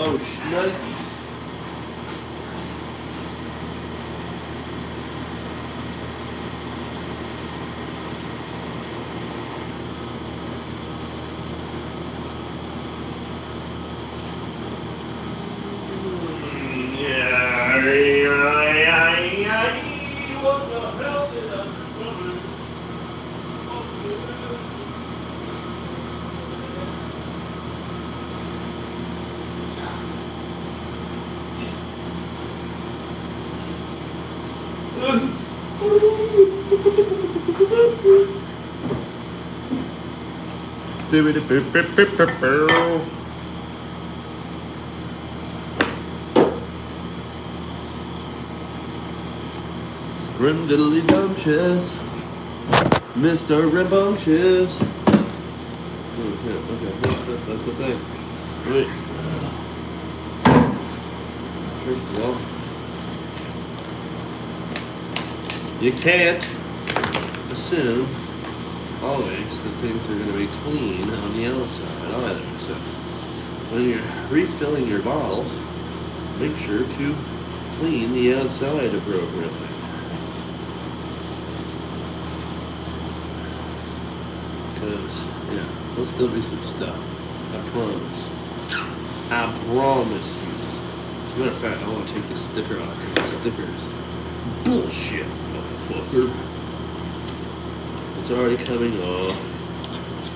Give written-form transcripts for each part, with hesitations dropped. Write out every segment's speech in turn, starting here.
Oh, Schnuckies. What the hell did I do? Scrimdiddly dumptious, Mr. Rambunctious. Oh shit, okay, that's the thing. Wait. First of all, you can't assume always that things are going to be clean on the outside either. So when you're refilling your bottles, make sure to clean the outside appropriately. Because, yeah, there'll still be some stuff. I promise. I promise you. As a matter of fact, I want to take this sticker off because the sticker is bullshit, motherfucker. It's already coming off.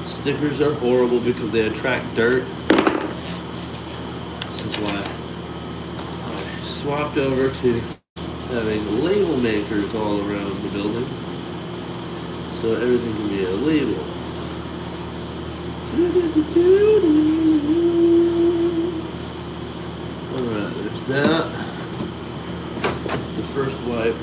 Stickers are horrible because they attract dirt. This is why I swapped over to having label makers all around the building. So everything can be a label. Alright, there's that. That's the first wipe.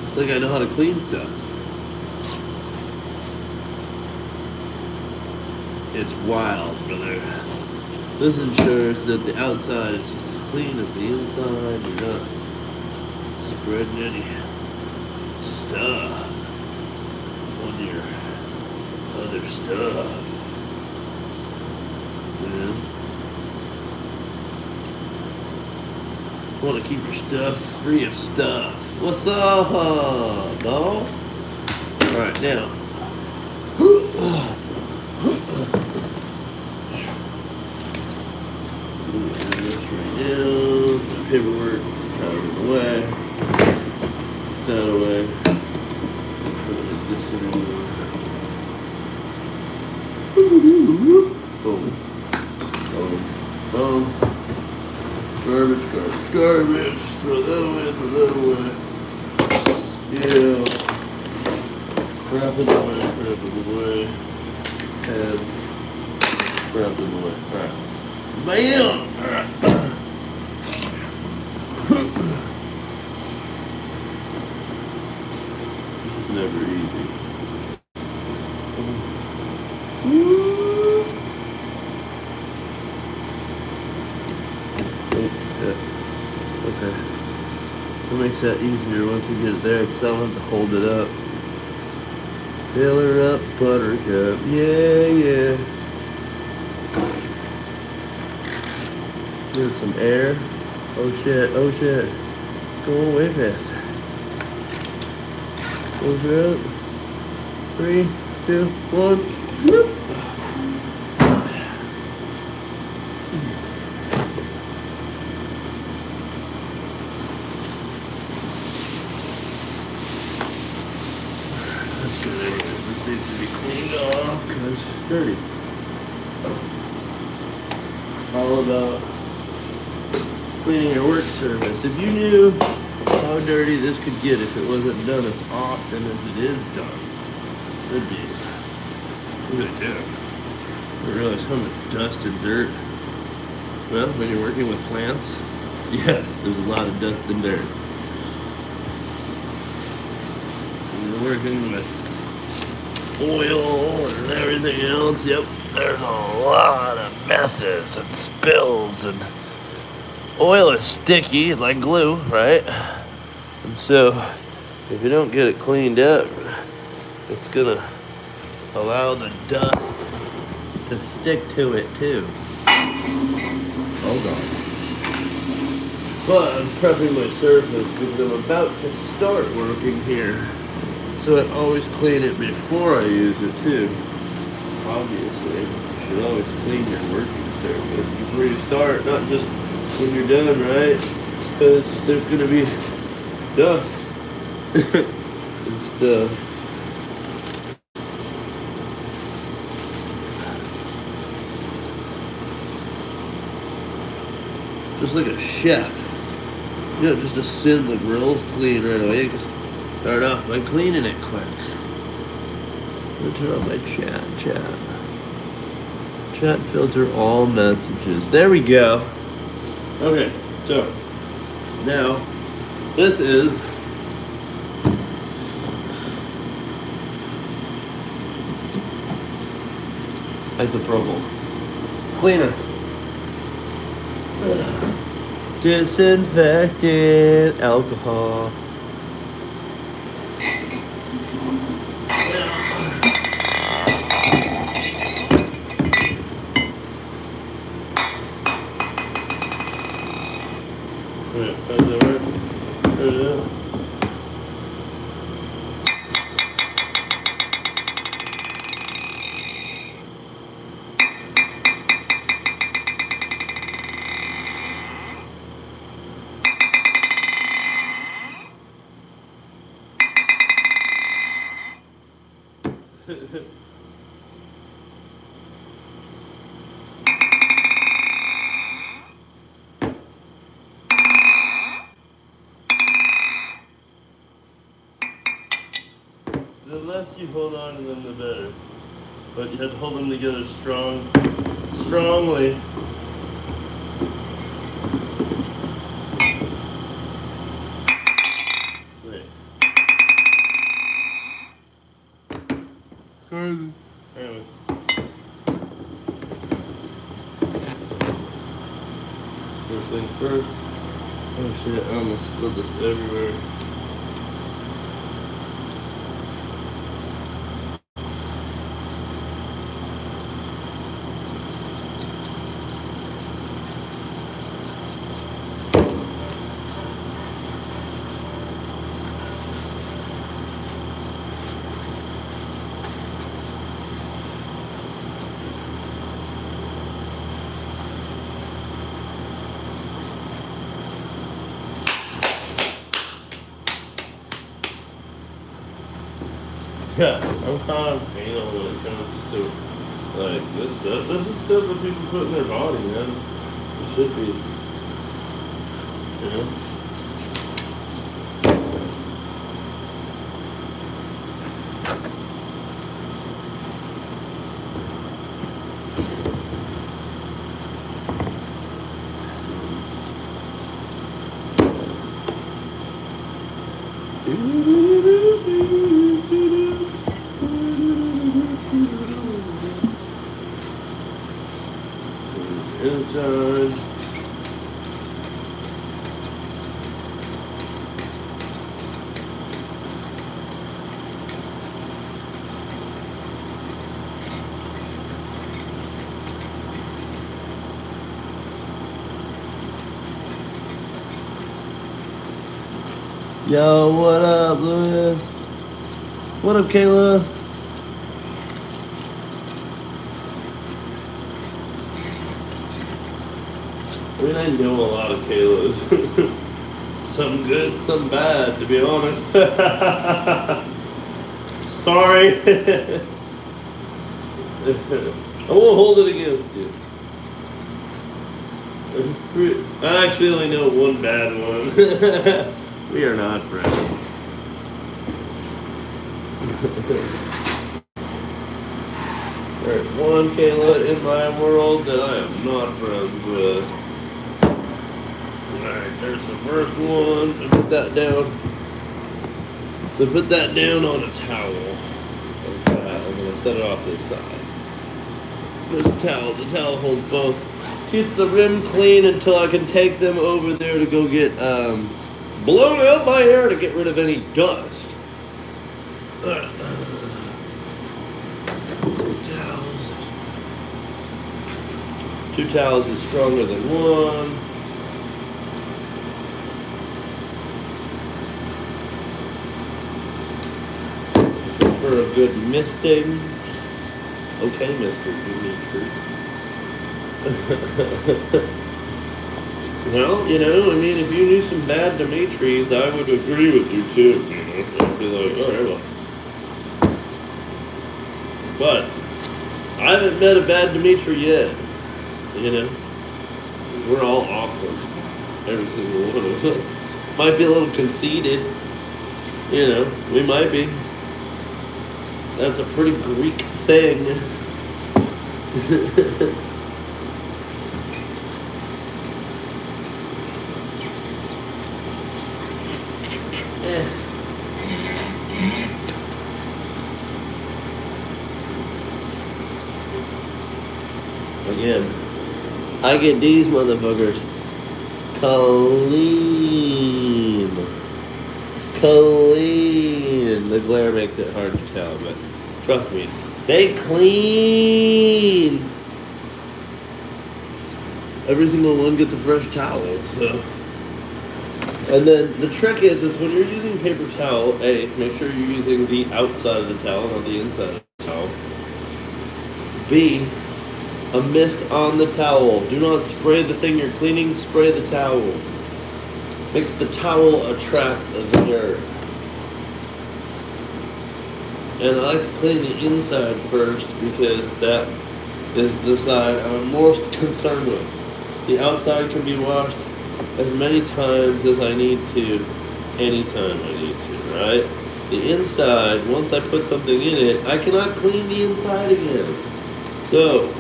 It's like I know how to clean stuff. It's wild, brother. This ensures that the outside is just as clean as the inside. You're not spreading any stuff on your other stuff. Man. You want to keep your stuff free of stuff. What's up, dog? Alright, now. This right now is my paperwork. It's out of the way. That away. Put this in. Boom. Boom. Boom. Garbage, garbage, garbage. Throw that away, throw that away. Yeah. Crap it away, crap it away. And crap it away. Alright. Bam! Alright. This is never easy. Okay. It makes that easier once we get it there because I don't have to hold it up. Fill her up, buttercup. Yeah, yeah. Give it some air. Oh shit, oh shit. Going way faster. Close her up. 3, 2, 1. Whoop. That's good anyways. This needs to be cleaned off because it's dirty. It's all about cleaning your work surface. If you knew how dirty this could get if it wasn't done as often as it is done, it'd be really good. I realize how much dust and dirt. Well, when you're working with plants, Yes, there's a lot of dust and dirt. And you're working with oil and everything else. Yep, there's a lot of messes and spills, and oil is sticky like glue, right? And so if you don't get it cleaned up, it's gonna allow the dust to stick to it too. Hold on. But I'm prepping my surface because I'm about to start working here. So I always clean it before I use it too. Obviously, you should always clean your working surface before you start, not just when you're done, right? Because there's gonna be dust and stuff. Just like a chef. You don't just assume the grill's clean right away. You just start off by cleaning it quick. I'll turn on my chat. Chat filter all messages. There we go. Okay, so now this is isopropyl cleaner. Disinfectant alcohol. Alright, how's that work? There it is. The less you hold on to them, the better. But you have to hold them together strongly. Wait. It's crazy. Anyway. First things first. Oh shit, I almost spilled this everywhere. Yeah, I'm kind of anal when it comes to like this stuff. This is stuff that people put in their body, man. It should be, you know. Inside. Yo, what up, Lewis? What up, Kayla? I mean, I know a lot of Kaylas. Some good, some bad, to be honest. Sorry. I won't hold it against you. I actually only know one bad one. We are not friends. There's one Kayla in my world that I am not friends with. Alright, there's the first one. And put that down. So put that down on a towel. Like that. I'm going to set it off to the side. There's a towel. The towel holds both. Keeps the rim clean until I can take them over there to go get blown out by air to get rid of any dust. Towels. 2 towels is stronger than 1. For a good misting. Okay, Mr. Dimitri. Well, you know, I mean, if you knew some bad Dimitris, I would agree with you too. You know, I'd be like, all right, well. But I haven't met a bad Dimitri yet. You know, we're all awesome. Every single one of us. Might be a little conceited. You know, we might be. That's a pretty Greek thing. Again, I get these motherfuckers clean. Clean. The glare makes it hard to tell, but trust me, they clean. Every single one gets a fresh towel, so. And then the trick is when you're using paper towel, A, make sure you're using the outside of the towel, not the inside of the towel. B, a mist on the towel. Do not spray the thing you're cleaning, spray the towel. Makes the towel attract the dirt. And I like to clean the inside first because that is the side I'm most concerned with. The outside can be washed as many times as I need to, anytime I need to, right? The inside, once I put something in it, I cannot clean the inside again. So,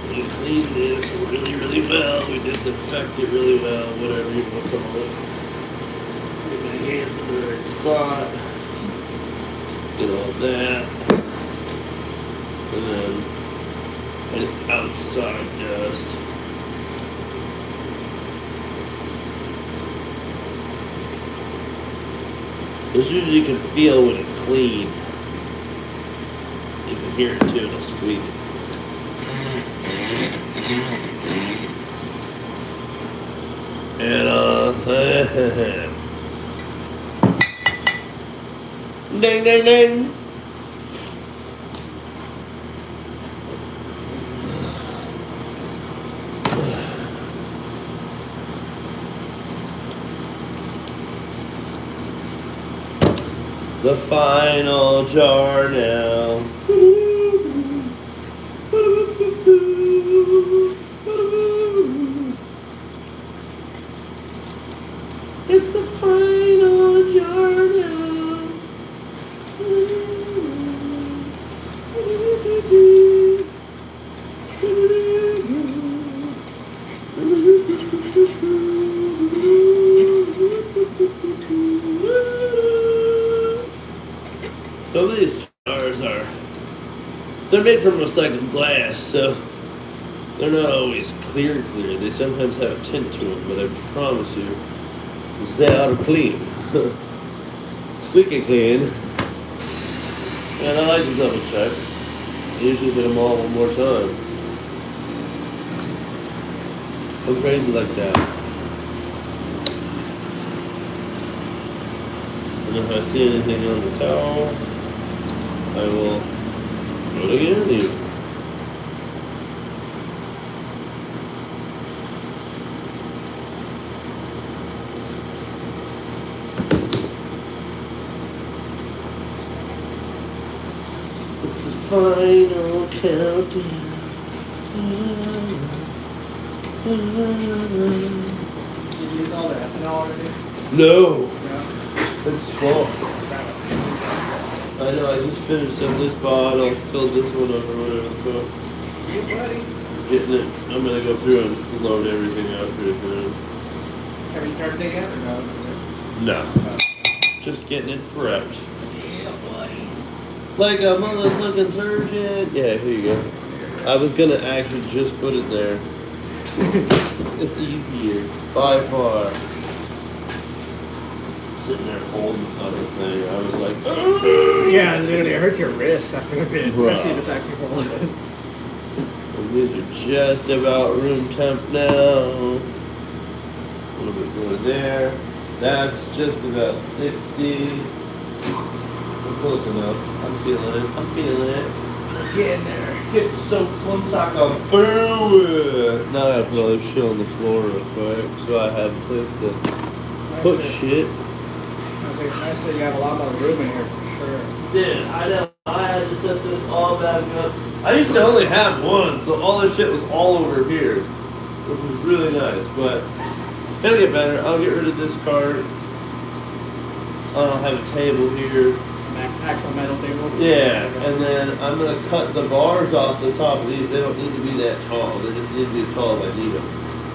we clean this really, really well, we disinfect it really well, whatever you want to call it. Get my hand in the right spot. Get all that. And then any outside dust. As usually you can feel when it's clean. You can hear it too, it'll squeak. And ding ding ding. The final jar now. It's the final jar now. Some of these jars they're made from recycled glass, so they're not always clear. They sometimes have a tint to them, but I promise you, they are clean. Squeaky clean. And I like to double check. I usually hit them all one more time. I'm crazy like that. And if I see anything on the towel, I will put it again. It's the final countdown. Did you use all the ethanol already? No, No. it's full. I know, I just finished up this bottle, filled this one up or whatever, so. Get ready. getting it. I'm gonna go through and load everything out here. Have you turned it yet or no? No, just getting it prepped. Yeah, buddy. Like a motherfucking surgeon. Yeah, here you go. I was gonna actually just put it there. It's easier by far. Sitting there holding the other thing, I was like, "Ugh!" Yeah, literally, it hurts your wrist after a bit, especially if it's actually full. And these are just about room temp now. A little bit more there. That's just about 60. We're close enough. I'm feeling it. I'm feeling it. Getting there. Get so close I can feel it. Now I gotta put all this shit on the floor real quick so I have a place to put shit. I was like, it's nice that you have a lot more room in here for sure. Dude, I know. I had to set this all back up. I used to only have one, so all this shit was all over here, which was really nice. But it'll get better. I'll get rid of this cart. I'll have a table here. An actual metal table. Yeah, and then I'm gonna cut the bars off the top of these. They don't need to be that tall. They just need to be as tall as I need them.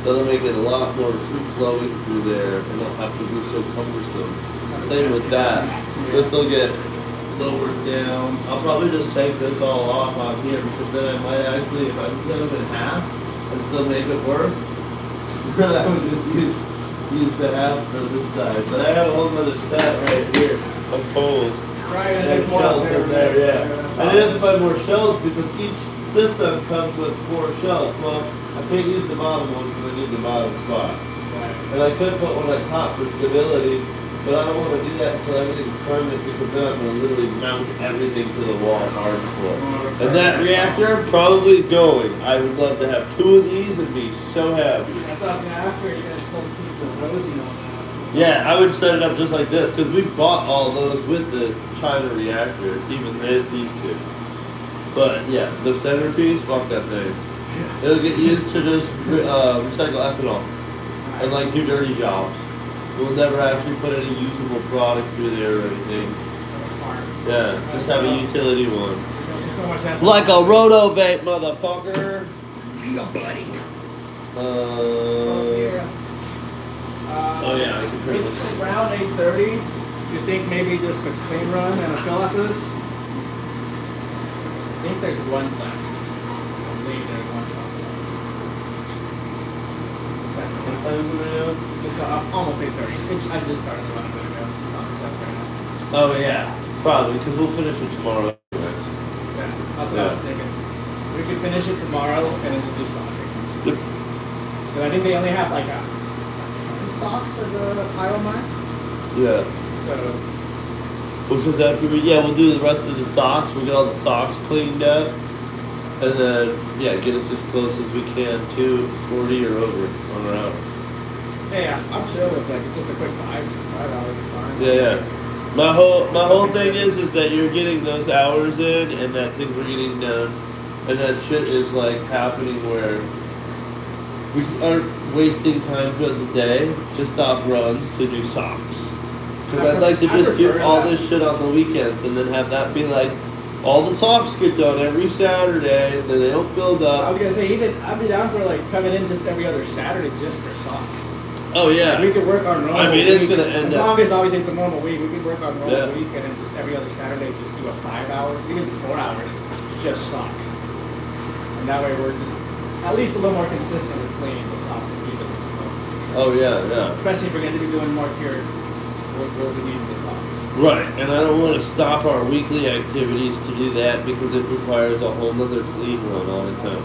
So they'll make it a lot more free flowing through there, and don't have to be so cumbersome. Same with that. This will get lowered down. I'll probably just take this all off on here because then I might actually, if I can cut them in half and still make it work, I would just use the half for this side. But I have a whole other set right here of poles. Right, and And then more shelves up in there, yeah. I didn't have to buy more shelves because each system comes with 4 shelves. Well, I can't use the bottom one because I need the bottom spot. Right. And I could put one at top for stability, but I don't want to do that until everything's permanent because then I'm going to literally mount everything to the wall hard for. And that reactor probably is going. I would love to have 2 of these and be so happy. I thought I was going to ask her, you're going to still keep the rosy on that. Yeah, I would set it up just like this because we bought all those with the China reactor, even these 2. But yeah, the centerpiece, fuck that thing. It'll get used to just recycle ethanol and like do dirty jobs. We'll never actually put any usable product through there or anything. That's smart. Yeah, just have a utility one. There's so much ethanol. Like a roto-vape, motherfucker. Yeah, buddy. Oh yeah, I can turn It's this. around 8:30. You think maybe just a clean run and a fill after this? I think there's one left. I believe there's one shot left. It's the second What one. time is it right now? It's almost 8:30. I just started the run a minute ago. It's on set right now. Oh yeah, probably because we'll finish it tomorrow. Yeah, that's what I was thinking. We could finish it tomorrow and then just do socks again. Yep. Because I think they only have like a 10 socks of the pile mine. Yeah. So, Because after we'll do the rest of the socks. We'll get all the socks cleaned up, and then get us as close as we can to 40 or over on our out. yeah, I'm chill with like just a quick 5 hours is fine. Yeah. My whole thing is that you're getting those hours in, and that things are getting done, and that shit is like happening where we aren't wasting time throughout the day to stop runs to do socks. Because I'd like to I just do prefer all that. this shit on the weekends and then have that be like, all the socks get done every Saturday, then they don't build I up. was gonna say even I'd be down for like coming in just every other Saturday just for socks. Oh yeah. We could work our normal I mean, it's week. gonna end as up- long as obviously it's a normal week, we could work our normal Yeah. week and then just every other Saturday just do a 5 hours, even just 4 hours, just socks. And that way we're just at least a little more consistent with cleaning the socks and keeping them clean. Oh yeah. Especially if we're gonna be doing more here, we'll be needing the socks. Right, and I don't want to stop our weekly activities to do that because it requires a whole nother clean run all the time.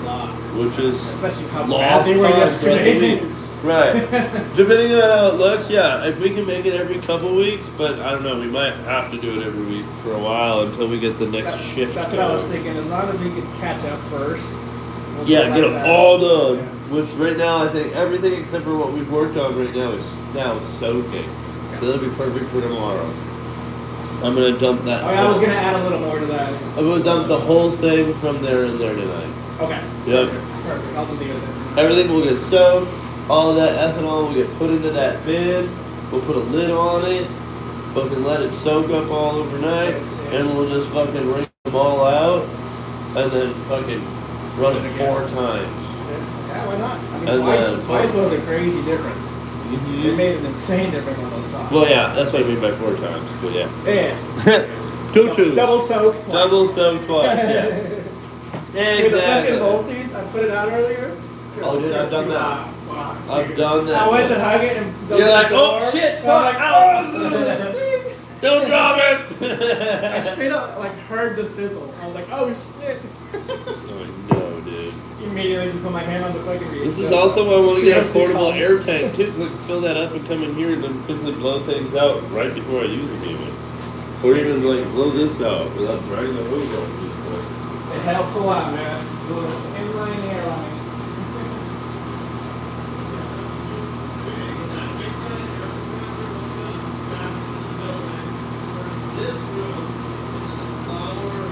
Which is Especially how bad lost they were time, yesterday. brother. Right. Depending on how it looks, yeah, if we can make it every couple weeks, but I don't know, we might have to do it every week for a while until we get the next shift That's what I was going. thinking. As long as we can catch up first. we'll Yeah, go get like them that. all done. Yeah. Which right now I think everything except for what we've worked on right now is soaking. So that'll be perfect for tomorrow. I'm gonna dump that. Oh yeah, I was gonna add a little more to that. I'm gonna dump the whole thing from there and there tonight. Okay. Yep. Perfect. I'll do the other. Everything will get soaked. All of that ethanol will get put into that bin. We'll put a lid on it. Fucking let it soak up all overnight. And we'll just fucking rinse them all out. And then fucking run it 4 times. Yeah, why not? I mean, And twice was a crazy difference. Mhm. It made an insane difference on those socks. Well, yeah, that's what I mean by 4 times, but yeah. Yeah. Two. Double soaked twice. Double soaked twice, yes. Dude, the fucking Exactly. bowl seat, I put it out earlier. Oh, dude, I've done that. I've done that. I went to hug it and You're like, oh, door, shit, and I'm like, fuck, oh, Don't drop I it! straight up like heard the sizzle. I was like, oh shit. Oh, no, dude. Immediately just put my hand on the fucking reed. This is also why I want to get a CRC portable column. air tank too, because I can fill that up and come in here and then quickly blow things out right before I use them even. Or even like blow this out without dragging the hose on. It helps a lot, man. Little inline air on it. This room is flower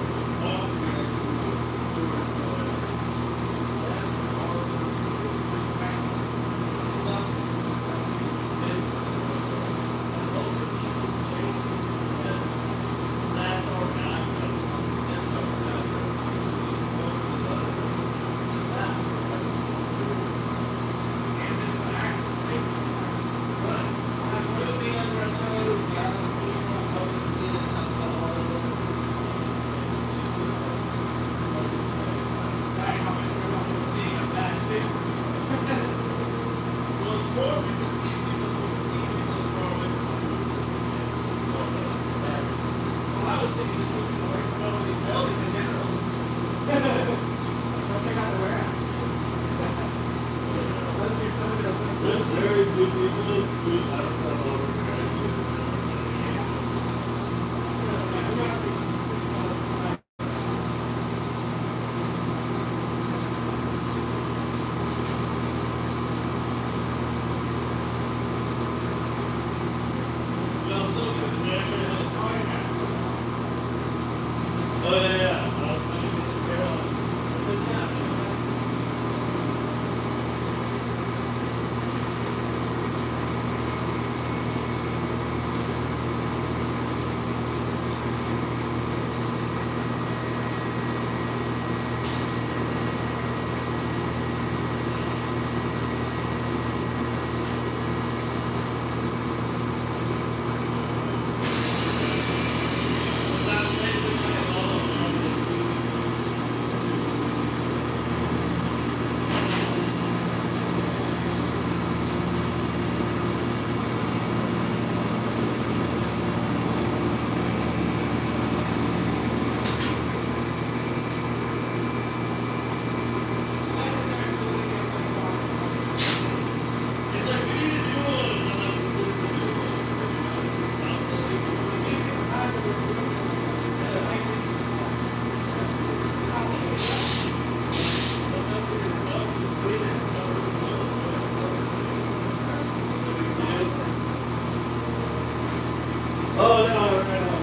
Oh, no, no, no.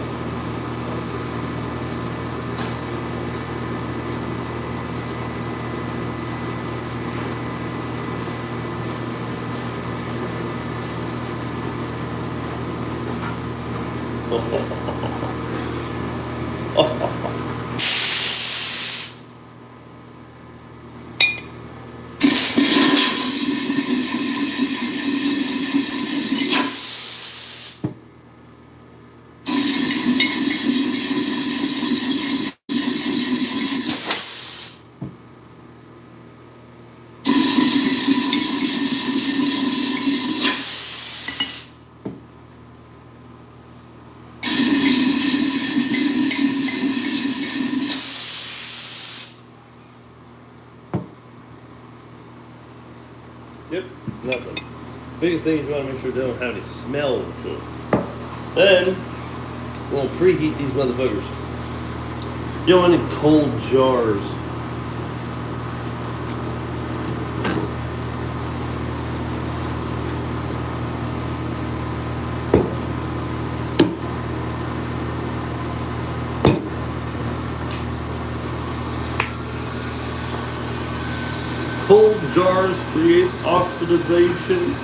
Yep, nothing. Biggest thing is you want to make sure they don't have any smell to them. Then we'll preheat these motherfuckers. You don't want any cold jars. Cold jars creates oxidization.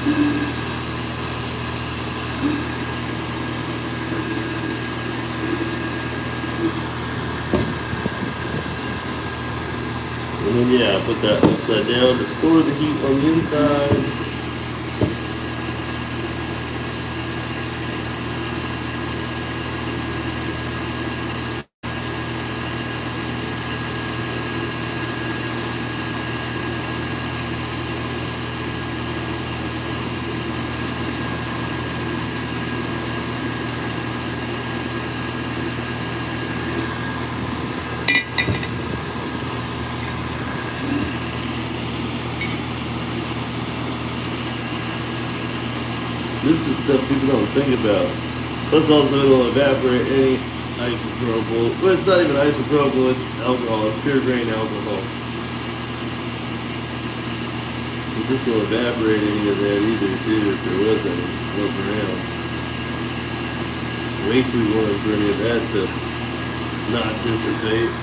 And then yeah, I put that upside down to store the heat on the inside. This is stuff people don't think about. Plus also it'll evaporate any isopropyl. But it's not even isopropyl, it's alcohol. It's pure grain alcohol. But this will evaporate any of that either too if there was any floating around. It's way too warm for any of that to not dissipate.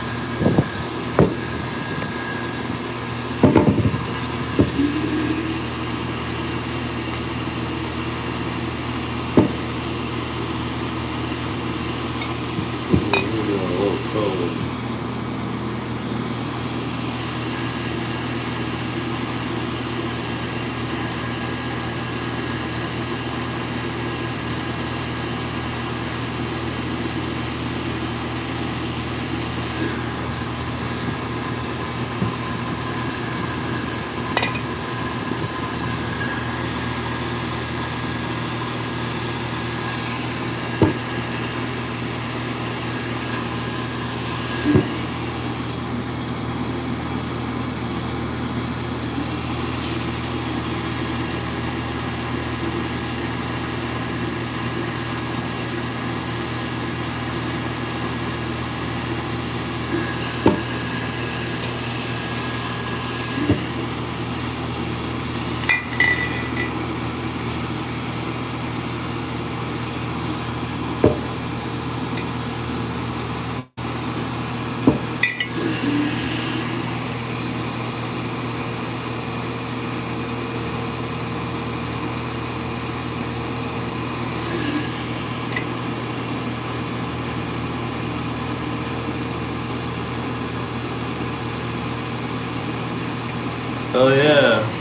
Oh yeah.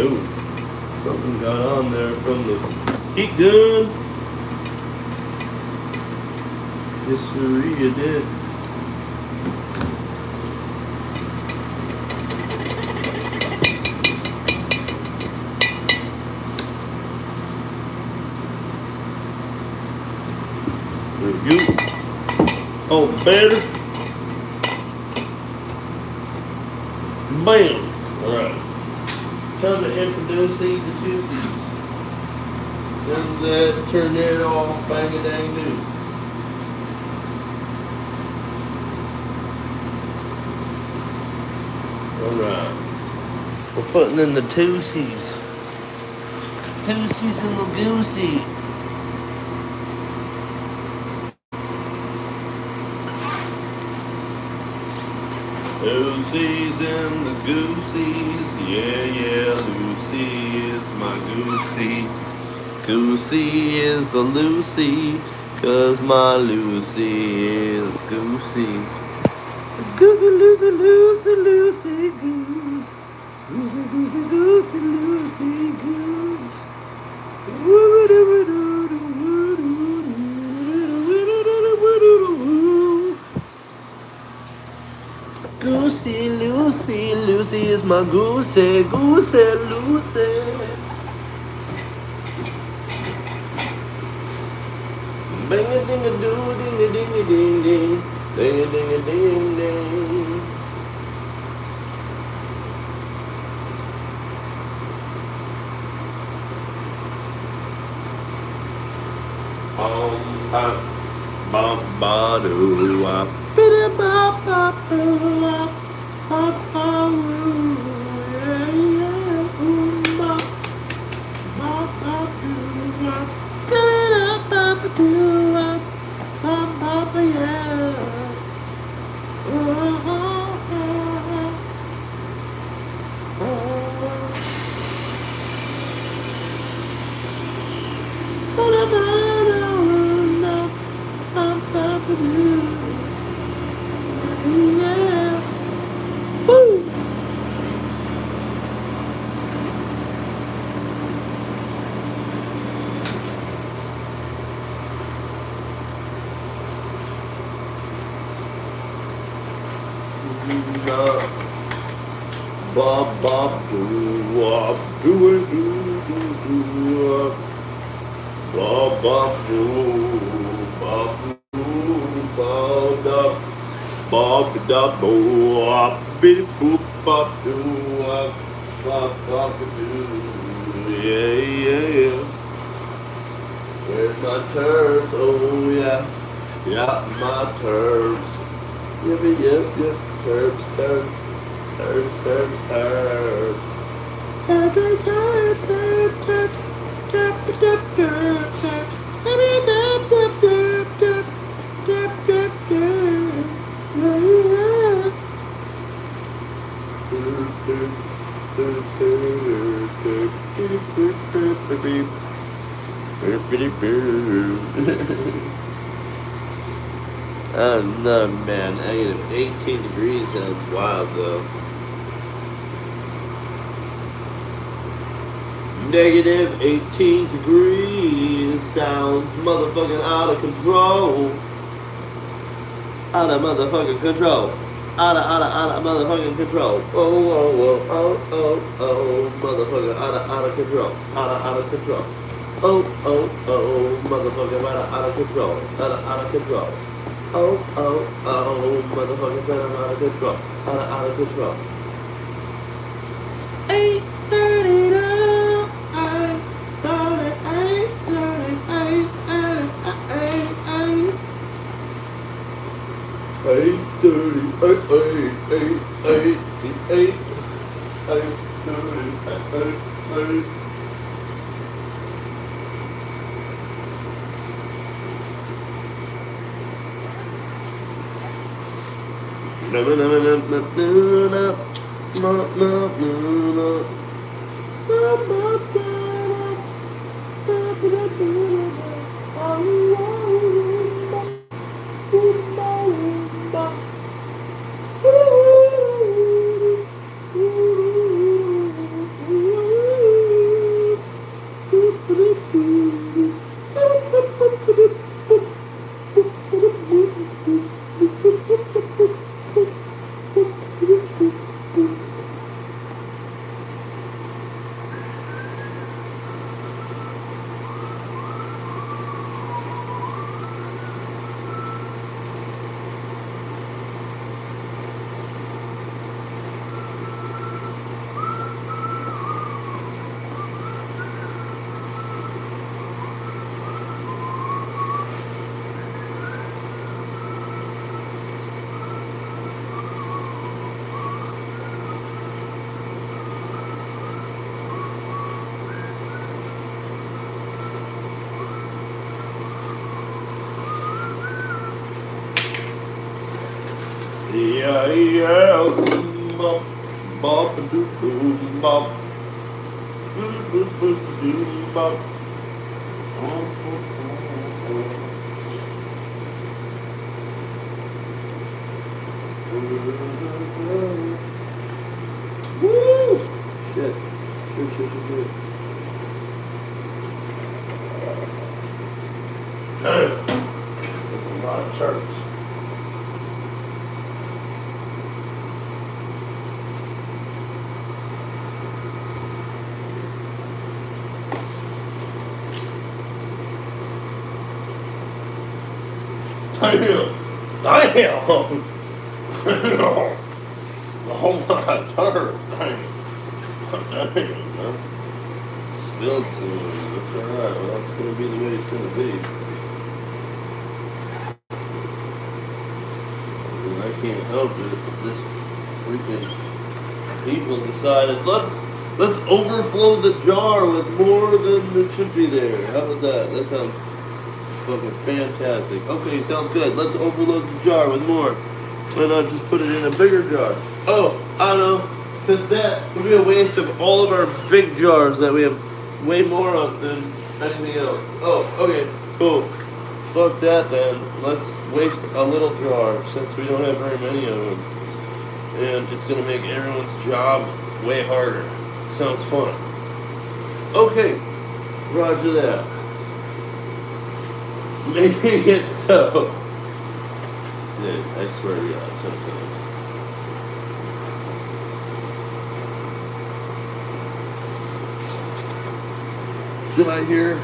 No, something got on there from the heat gun. Yes, sir, you did. There we go. Oh, better. Bam. All right. Time to introduce these to Susies. Close that, turn that off, bang a dang do. Alright. We're putting in the Tusies. Tusies and the Goosey. Lucy's and the Goosies, yeah, Lucy is my Goosey. Goosey is the Lucy, 'cause my Lucy is Goosey. Goosey, Lucy, Lucy, Lucy, Goose. Goosey, Goosey, Goosey, Lucy, Goose. Goosey, Lucy, Lucy is my goosey, goosey, Lucy. Bing a ding a doo, ding a ding a ding ding, ding a ding a ding ding. Ba ba doo wop, biddy ba ba doo wop, ba ba doo, yeah yeah, ba ba ba doo wop, spin it up ba ba doo wop, ba ba ba yeah. Oh, oh, oh, oh, oh. Ba da ba doo wop, ba ba ba doo. Yeah. Woo. Ba ba doo wop, doo doo doo doo wop. Ba ba doo, ba doo, ba da, ba da boo wop, biddy boop ba doo wop, ba ba doo, yeah yeah. Where's my turds? Oh yeah, yeah my turds. Yep yep yep, turds turds. Turps, turps, turps. Turp, turp, turp, turp, turps. Turp, turp, turp, turp. Turp, turp, turp, turp, turp. Turp, turp, turp. Yeah. Turp, turp, turp, turp, turp, turp, turp, turp, turp. Burpity boo. Oh no, man. Negative 18 degrees sounds wild though. Negative 18 degrees sounds motherfucking out of control. Out of motherfucking control. Out of motherfucking control. Oh, motherfucker, out of control. Out of control. Oh, motherfucker, out of control. Out of control. Oh, motherfucker, out of control. Out of control. 8:30. Eight 30. Yeah, bop, bop, doo doo, bop, doo doo doo, bop. Woo! Shit. Shit. That's a lot of chirps. Damn! Damn! Oh my turd! Damn! Damn, man. Spilled to it. That's alright. Well, that's gonna be the way it's gonna be. I mean, I can't help it. This freaking people decided let's overflow the jar with more than it should be there. How about that? That sounds fucking fantastic. Okay, sounds good. Let's overload the jar with more. Why not just put it in a bigger jar? Oh, I don't know. Because that would be a waste of all of our big jars that we have way more of than anything else. Oh, okay, cool. Fuck that then. Let's waste a little jar since we don't have very many of them. And it's gonna make everyone's job way harder. Sounds fun. Okay, roger that. Making it so. Dude, I swear to God, something. Did I hear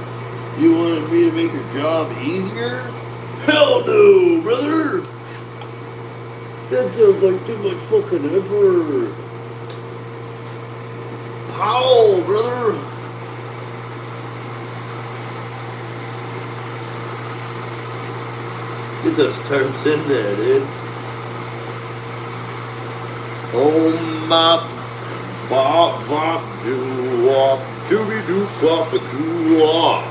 you wanted me to make your job easier? Hell no, brother! That sounds like too much fucking effort. How, brother? Get those terms in there, dude. Oh my bop bop doo wop dooby doo bop a doo wop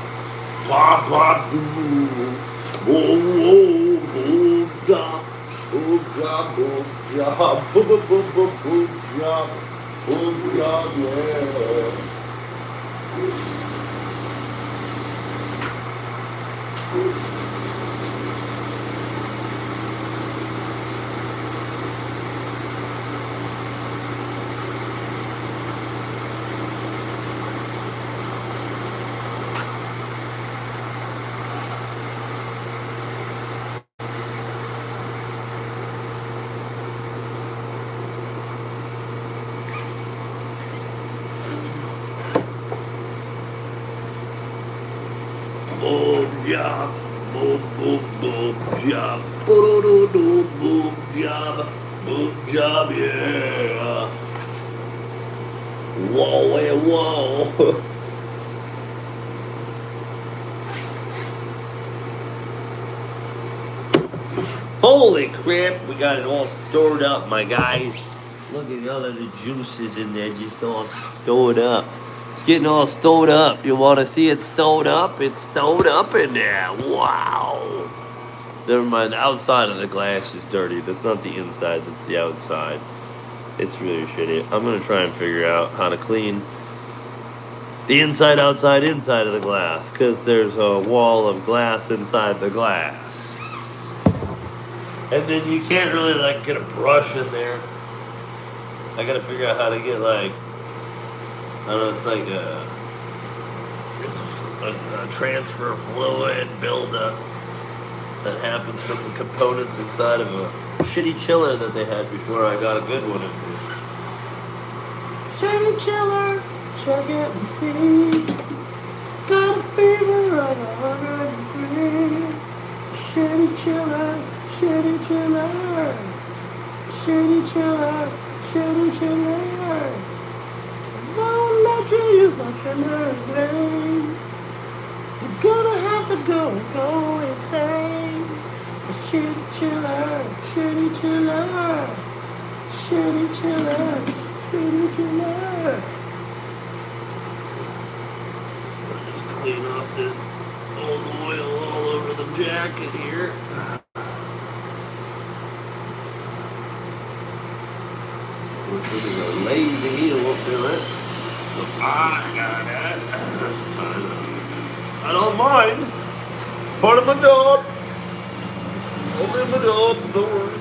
bop bop doo whoa whoa whoa job job job job yeah. Boom job, boom job, boom job, yeah. Whoa, hey, whoa. Holy crap, we got it all stored up, my guys. Look at all of the juices in there, just all stored up. It's getting all stowed up. You want to see it stowed up? It's stowed up in there. Wow. Never mind. The outside of the glass is dirty. That's not the inside. That's the outside. It's really shitty. I'm going to try and figure out how to clean the inside, outside, inside of the glass. Because there's a wall of glass inside the glass. And then you can't really, like, get a brush in there. I got to figure out how to get, like, I don't know, it's like a transfer of fluid buildup that happens from the components inside of a shitty chiller that they had before I got a good one in here. Shitty chiller, check it and see. Got a fever of 103. Shitty chiller, shitty chiller. Shitty chiller, shitty chiller. Don't let you use my trimmer blade. You're gonna have to go insane. Shitty chiller, shitty chiller, shitty chiller, shitty chiller. Just clean off this old oil all over the jacket here. Which is a lazy, it won't do it. So I got it. I don't mind. It's part of my job. Only my job, don't worry.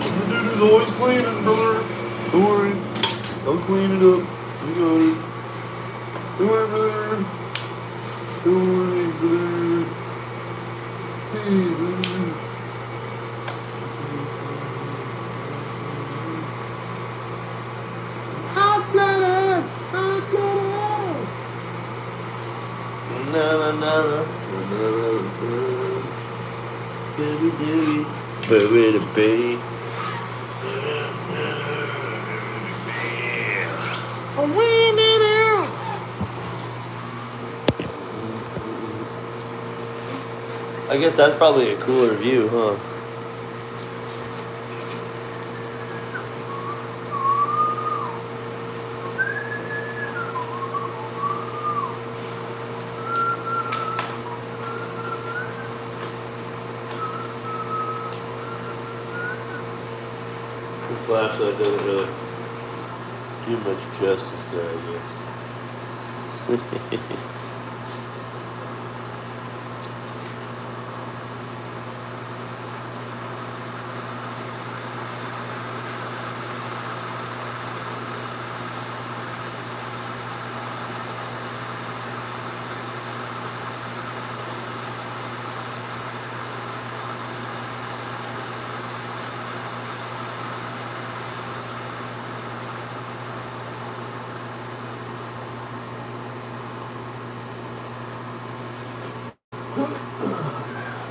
All the dude is always cleaning, brother. Don't worry. I'll clean it up. You got it. Don't worry, brother. Don't worry, brother. Hey, brother. Na na na na I guess that's probably a cooler view, huh? The flashlight doesn't really do much justice there, I guess.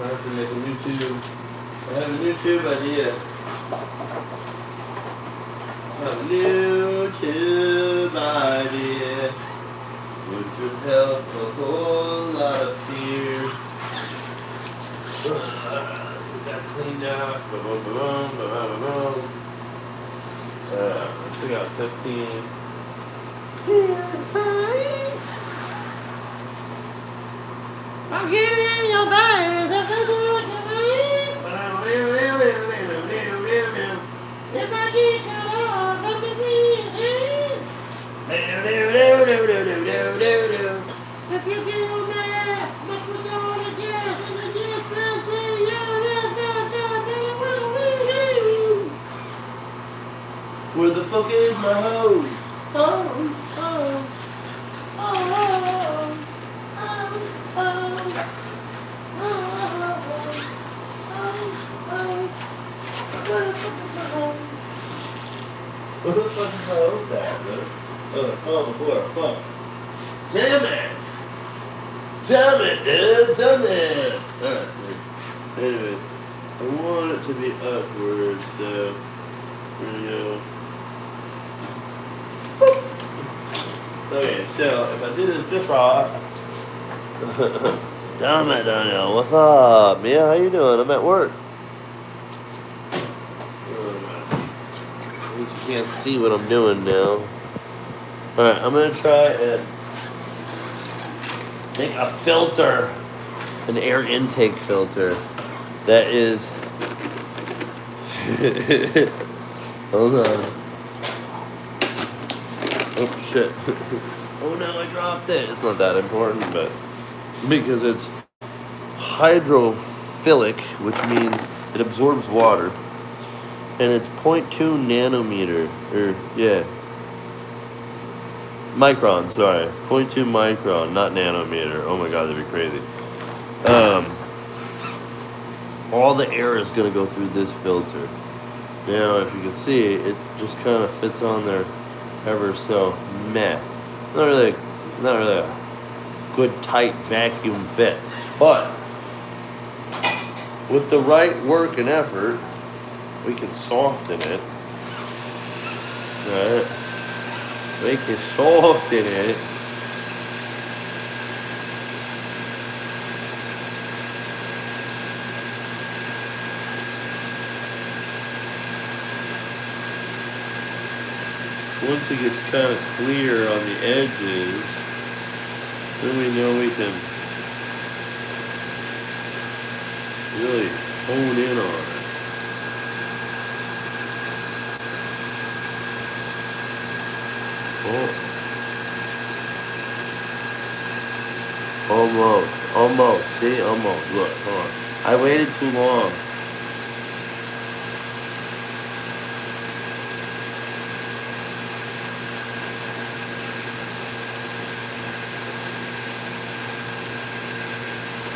I have to make a new tube. I have a new tube idea. I have a new tube idea, which would help a whole lot of fear. Get that cleaned out. Boom, boom, boom, boom, boom, boom. Let's figure out 15. Yes, I'm getting in your face. If I get cut off, I'm the if you get on that, my foot on the gas, and the gas pass me, where the fuck is my hose? Where the fuck is my hose at, man? Fuck. Damn it! Damn it, dude! Damn it! Alright, anyway. I want it to be upwards, so here we go. Boop. Okay, so if I do this just right. Damn it, Daniel. What's up? Yeah, how you doing? I'm at work. At least you can't see what I'm doing now. Alright, I'm gonna try and make a filter, an air intake filter that is hold on. Oh shit. Oh no, I dropped it. It's not that important, but because it's hydrophilic, which means it absorbs water, and it's 0.2 nanometer, or yeah, micron, sorry, 0.2 micron, not nanometer. Oh my god, that'd be crazy. All the air is gonna go through this filter. Now, if you can see, it just kind of fits on there ever so meh. Not really a good tight vacuum fit, but with the right work and effort, we can soften it. Right? We can soften it. Once it gets kind of clear on the edges, then we know we can really hone in on it. Oh. Almost, see, almost, look, hold on. I waited too long.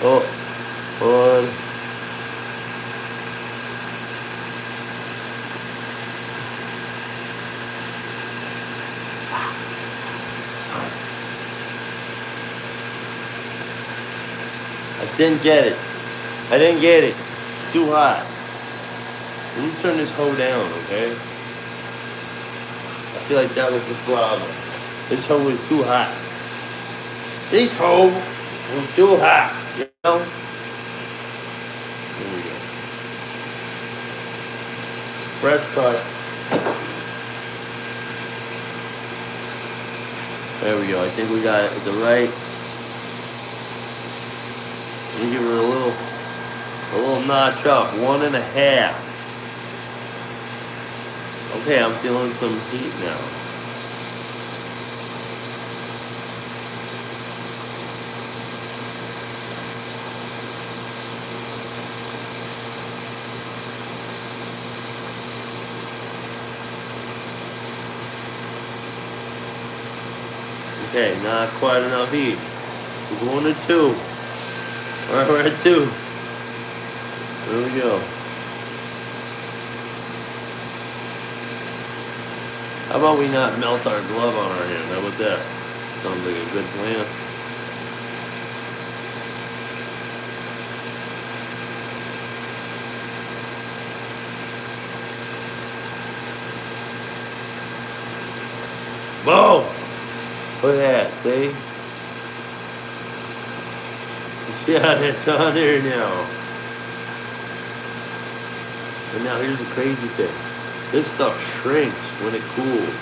Oh, hold on. I Didn't get it. I didn't get it. It's too hot. Let me turn this hoe down, okay? I feel like that was the problem. This hoe was too hot. This hoe was too hot, you know? There we go. Fresh cut. There we go. I think we got it at the right. Let me give it a little notch up. 1.5. Okay, I'm feeling some heat now. Okay, not quite enough heat. We're going to 2. Alright, we're at 2. There we go. How about we not melt our glove on our hand? How about that? Sounds like a good plan. Boom! Look at that, see? Yeah, it's on there now. And now here's the crazy thing. This stuff shrinks when it cools.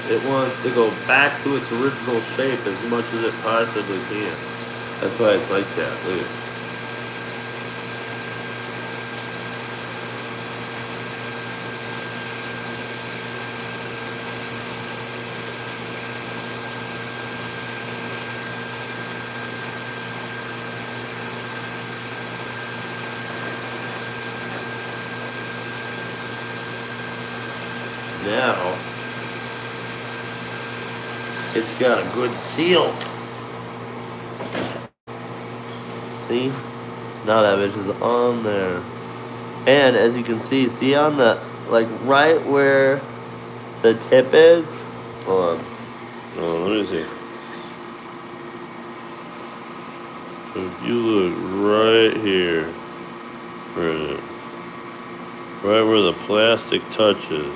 It wants to go back to its original shape as much as it possibly can. That's why it's like that. Look at it. Now, it's got a good seal. See? Now that bitch is on there. And as you can see on the, like right where the tip is? Hold on. Oh, let me see. So if you look right here, where is it? Right where the plastic touches.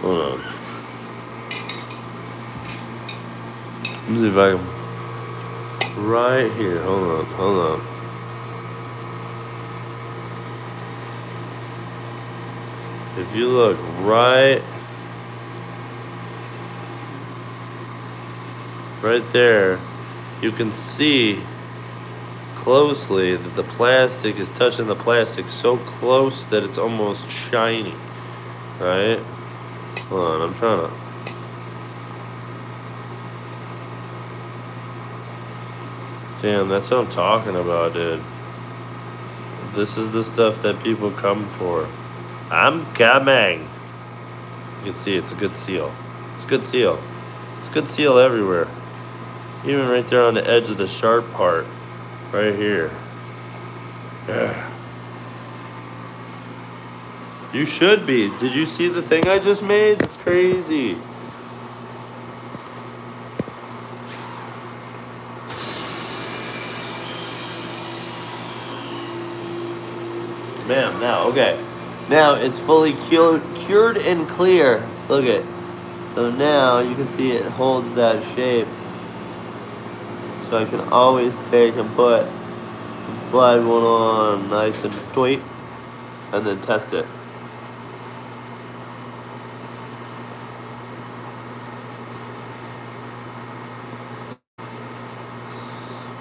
Hold on. Let me see if I can. Right here. Hold on. If you look right there, you can see closely that the plastic is touching the plastic so close that it's almost shiny. Right? Hold on, I'm trying to. Damn, that's what I'm talking about, dude. This is the stuff that people come for. I'm coming. You can see it's a good seal. It's a good seal. It's a good seal everywhere. Even right there on the edge of the sharp part. Right here. Yeah. You should be. Did you see the thing I just made? It's crazy. Bam, now, okay. Now it's fully cured and clear. Look at it. So now you can see it holds that shape. So I can always take and put and slide one on nice and tight and then test it.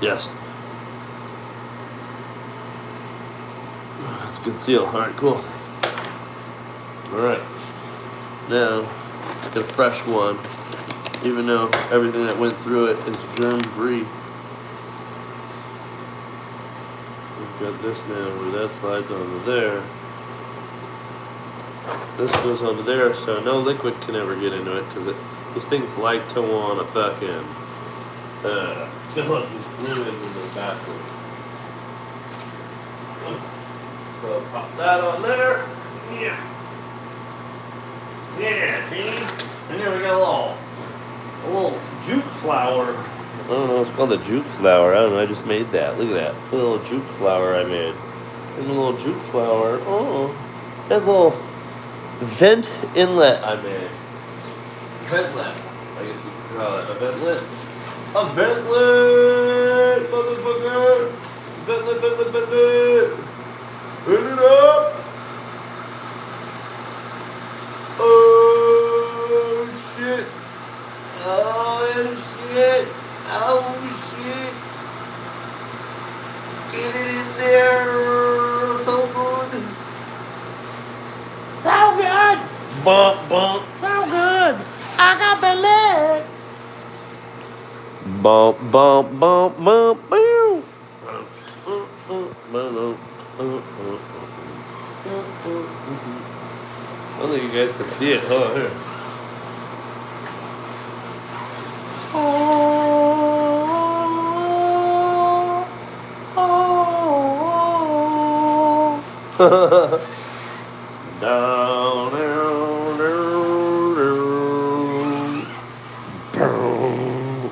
Yes. That's a good seal. Alright, cool. Alright. Now, get a fresh one. Even though everything that went through it is germ-free. We've got this now where that slides onto there. This goes onto there, so no liquid can ever get into it because this thing's like to want to fucking fill up this fluid in the bathroom. So pop that on there. Yeah. Yeah, see? And then we got a little juke flower don't know. It's called a juke flower. I don't know. I just made that. Look at that. A little juke flower I made. There's a little juke flower. Oh. That's a little vent inlet I made. Ventlet. I guess you could call it a ventlet. A ventlet, motherfucker. Ventlet. Spin it up. Oh, shit. Oh, shit. Oh, shit. Get it in there. So good. So good. Bump. So good. I got belly. Bump. Boom. I don't think you guys can see it. Hold on here. Down.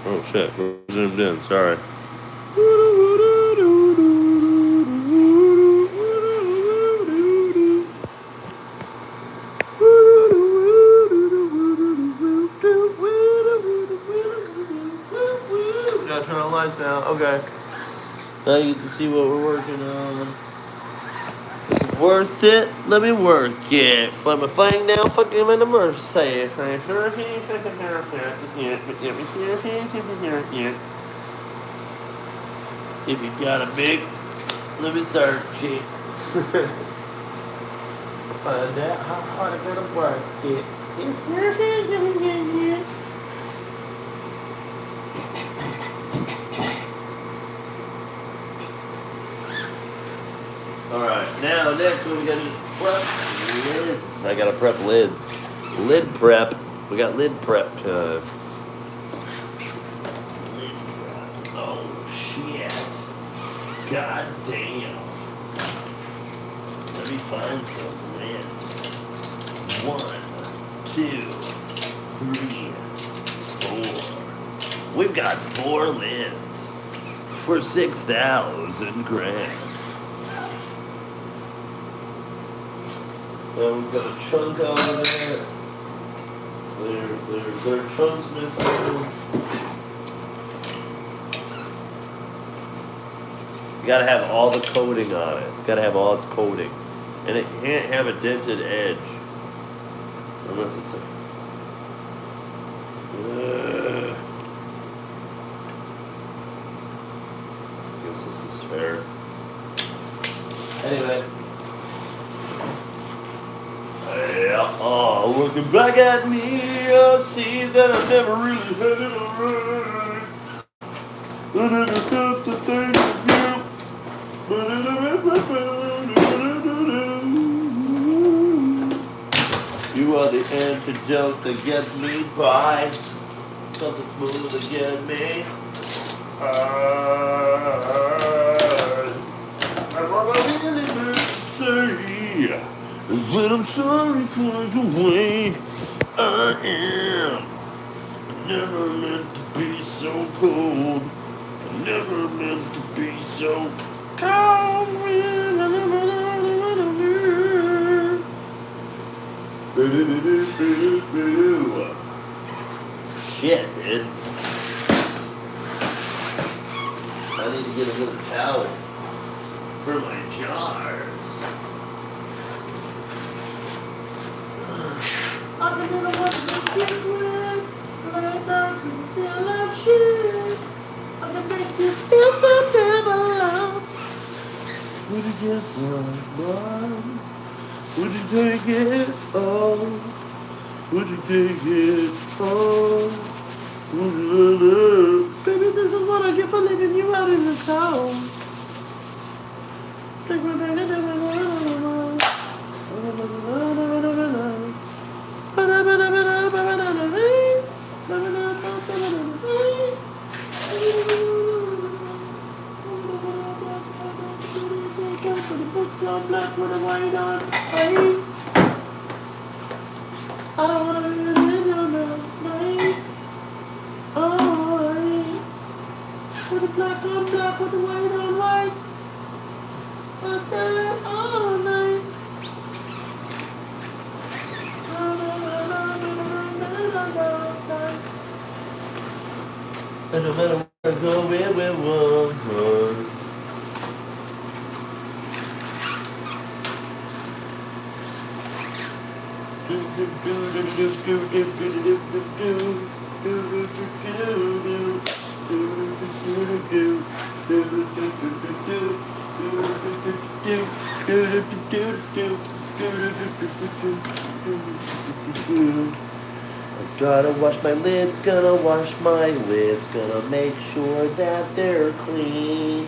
Oh shit, we're zoomed in, sorry. Gotta turn on lights now, okay. Now you get to see what we're working on. Worth it? Let me work it. Flip my flying down, fucking in the mercy. If you got a big, let me search it. Find out how hard I'm gonna work it. It's working. Alright, now next what we gotta do is prep lids. I gotta prep lids. Lid prep. We got lid prep time. Lid prep. Oh shit. God damn. Let me find some lids. 1, 2, 3, 4. We've got 4 lids for 6,000 grand. We've got a chunk over there. There are chunks missing. You gotta have all the coating on it. It's gotta have all its coating. And it can't have a dented edge. Unless it's a... I guess this is fair. Anyway. Yeah, oh, looking back at me, I see that I never really had it alright. I never felt the thing of you. You are the antidote that gets me by. Something smooth to get me. That's what I really meant to say. Is that I'm sorry for the way I am. I never meant to be so cold. I never meant to be so cold. Shit, dude. I need to get a little towel for my jars. I can be the one to get with, but I don't feel like shit. I can make you feel so damn alive. Would you get mine? Would you take it all? Would you take it all? Would you love? Baby, this is what I get for leaving you out in the town. Take my baby, take my black with a white on. I don't wanna be with you now. And no matter where I go, we're one. Gotta wash my lids, gonna wash my lids, gonna make sure that they're clean.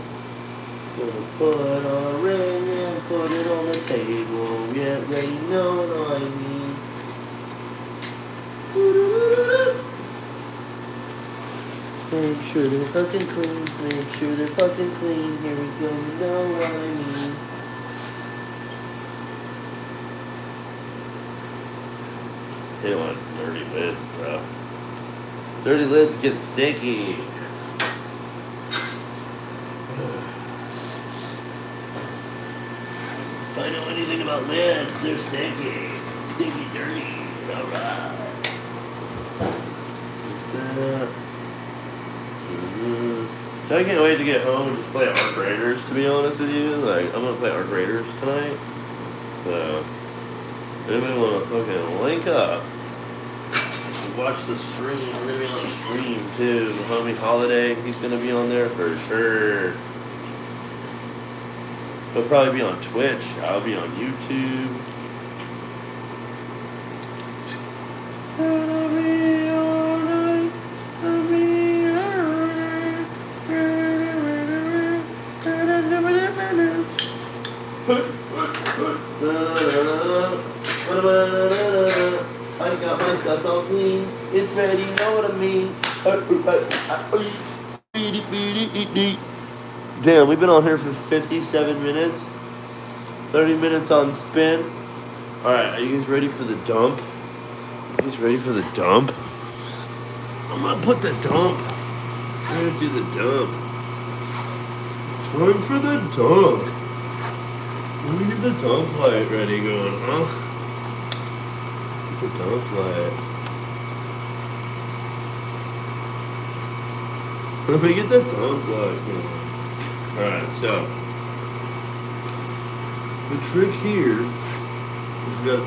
Gonna put on a ring and put it on the table. Get ready, know what I mean. Make sure they're fucking clean, make sure they're fucking clean. Here we go, you know what I mean. They don't want dirty lids, bro. Dirty lids get sticky. If I know anything about lids, they're sticky. Sticky, dirty. Alright. So I can't wait to get home and just play Arc Raiders, to be honest with you. Like, I'm gonna play Arc Raiders tonight. So, anybody wanna fucking link up? Watch the stream. We're gonna be on the stream too. The homie Holiday, he's gonna be on there for sure. He'll probably be on Twitch. I'll be on YouTube. I got my stuff all clean. It's ready, know what I mean. Damn, we've been on here for 57 minutes. 30 minutes on spin. Alright, are you guys ready for the dump? You guys ready for the dump? I'm gonna put the dump. I'm gonna do the dump. Time for the dump. Let me get the dump light ready going, huh? Let's get the dump light. Let me get the dump light going. Alright, so the trick here is we got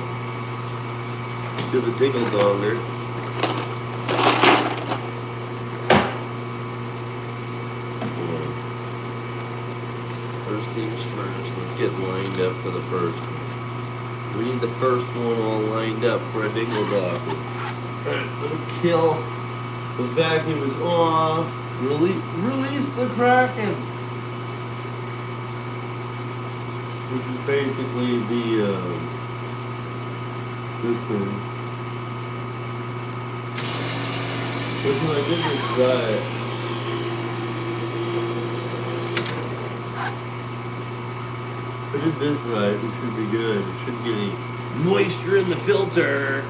to the dingle donger. First things first, let's get lined up for the first one. We need the first one all lined up for a dingle donger. Alright, little kill. The vacuum is off. Release the Kraken. Which is basically this thing. Which when I did this right, if I did this right, it should be good. It shouldn't get any moisture in the filter.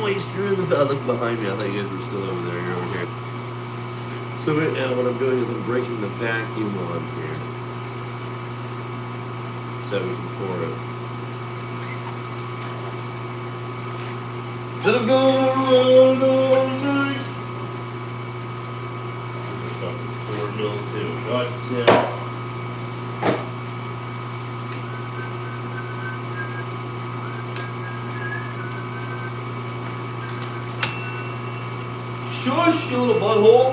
Moisture in the filter. Look behind me. I thought you guys were still over there. You're over here. So right now what I'm doing is I'm breaking the vacuum on here. So we can pour it. Instead of going around all night. We're talking 4 mil too. Gotcha. Shush, you little butthole.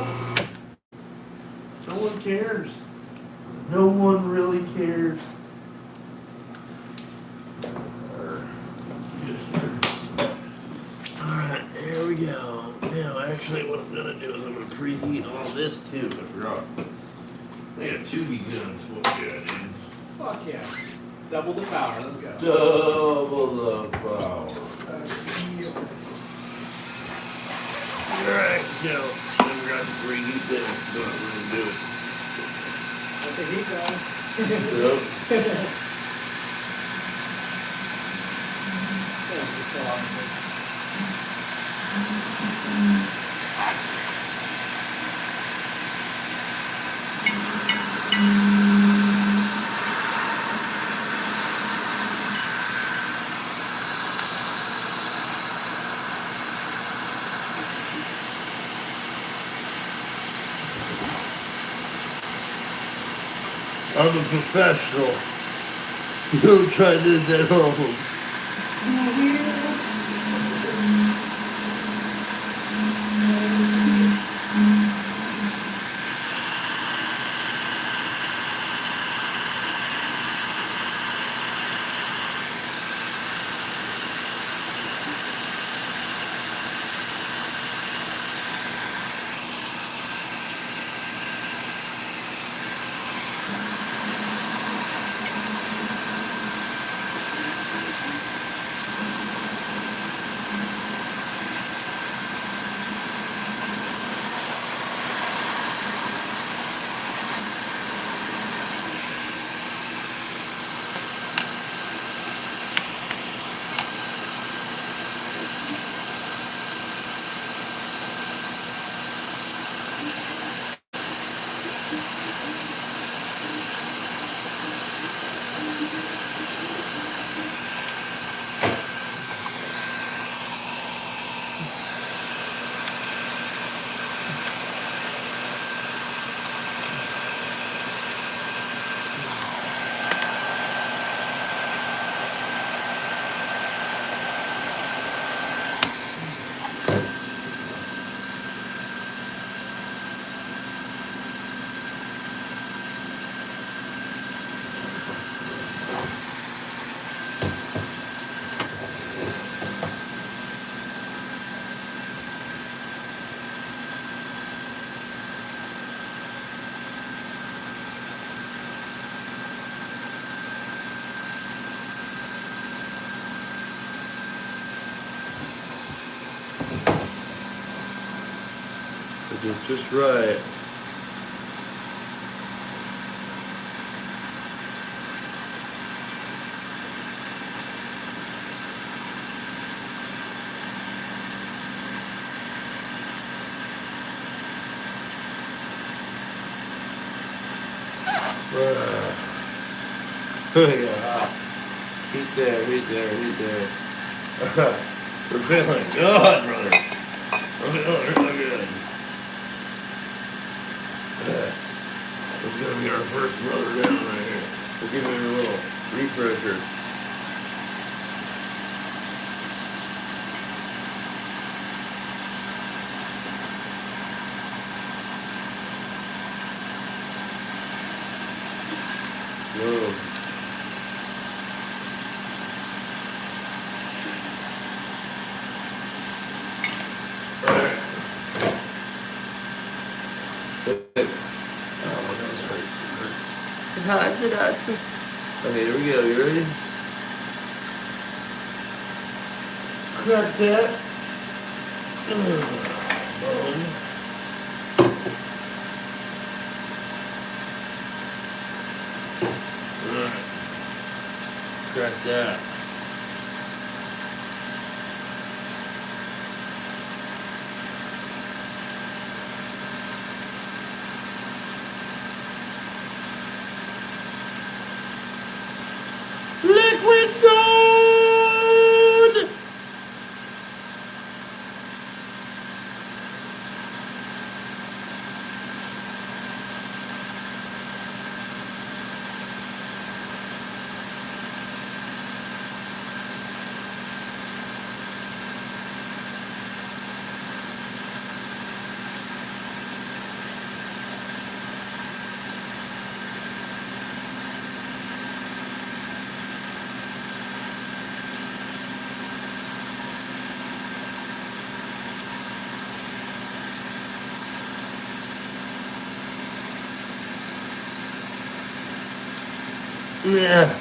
No one cares. No one really cares. Alright, here we go. Now, actually, what I'm gonna do is I'm gonna preheat all this too. I forgot. They got 2 guns. What good, dude? Fuck yeah. Double the power, let's go. Double the power. Alright, so then we're gonna preheat this. That's what we're gonna do. Let the heat go. Yep. Yeah, just go on. I'm a professional. You don't try this at home. I did just right. Yeah. Heat there, heat there, heat there. We're feeling good, brother. We're feeling really good. This is gonna be our first brother down right here. We'll give him a little refresher. Whoa. Alright. Oh, my nose hurts. It hurts. It hurts, it hurts. Okay, here we go. You ready? Crack that. Bone. Alright. Crack that. Liquid gold! Yeah.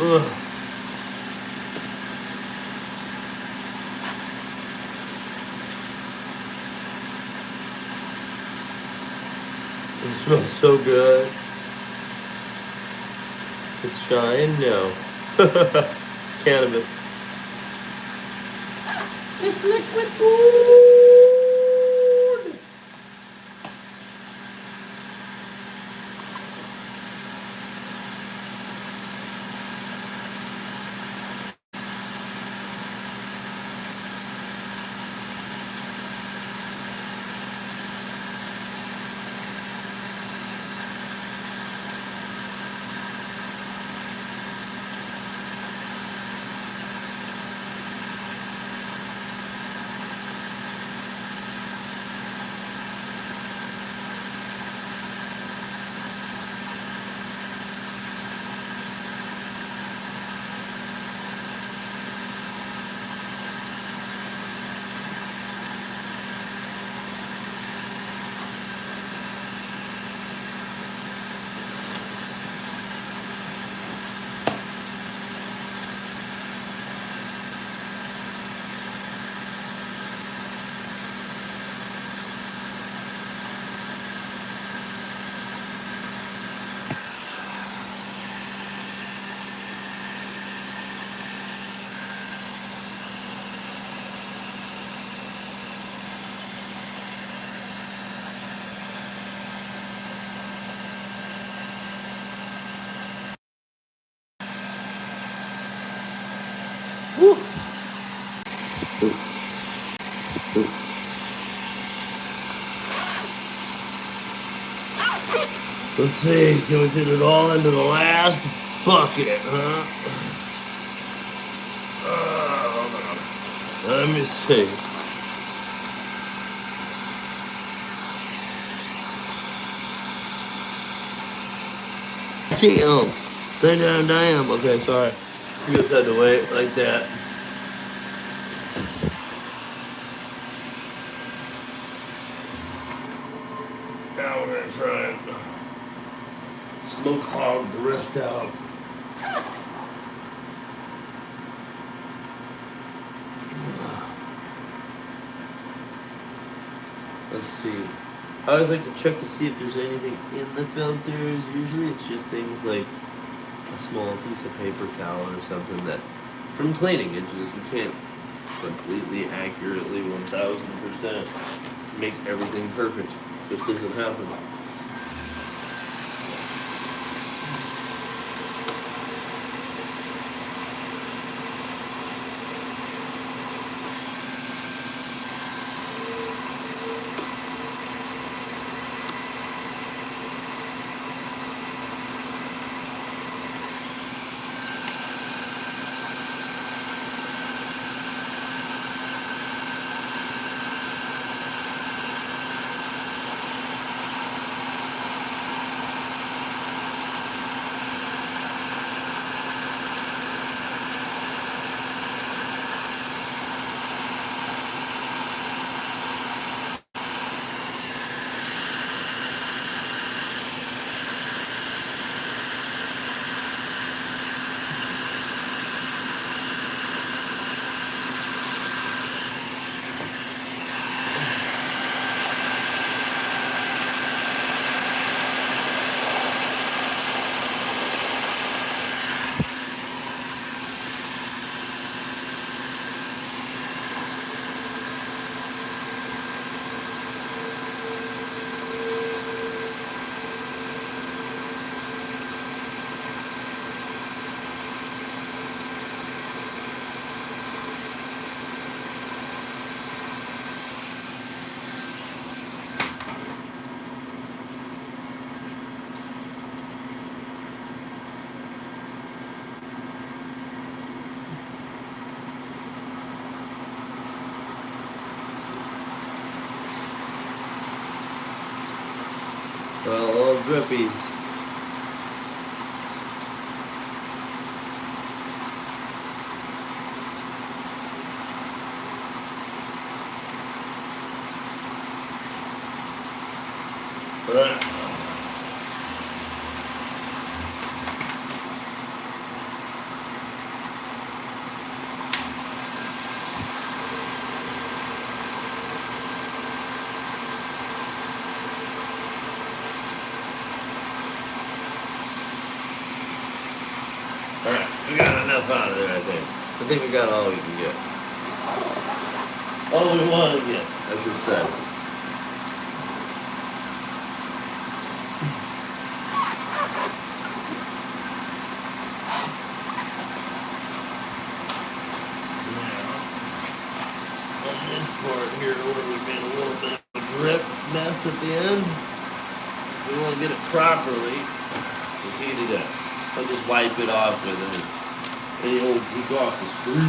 Ugh. It smells so good. It's shine? No. It's cannabis. It's liquid gold! Let's see, can we fit it all into the last bucket, huh? Hold on. Let me see. Damn. Damn. Okay, sorry. You just had to wait like that. Now we're gonna try and smoke hog the rest out. Let's see. I always like to check to see if there's anything in the filters. Usually it's just things like a small piece of paper towel or something that, from cleaning it, just you can't completely accurately 1000% make everything perfect. Just doesn't happen. Well, all drippies. Alright, we got enough out of there, I think. I think we got all we can get. All we want to get, I should say. On this part here, where we made a little bit of a drip mess at the end, if we want to get it properly, we heat it up. I'll just wipe it off with any old geek off the screw.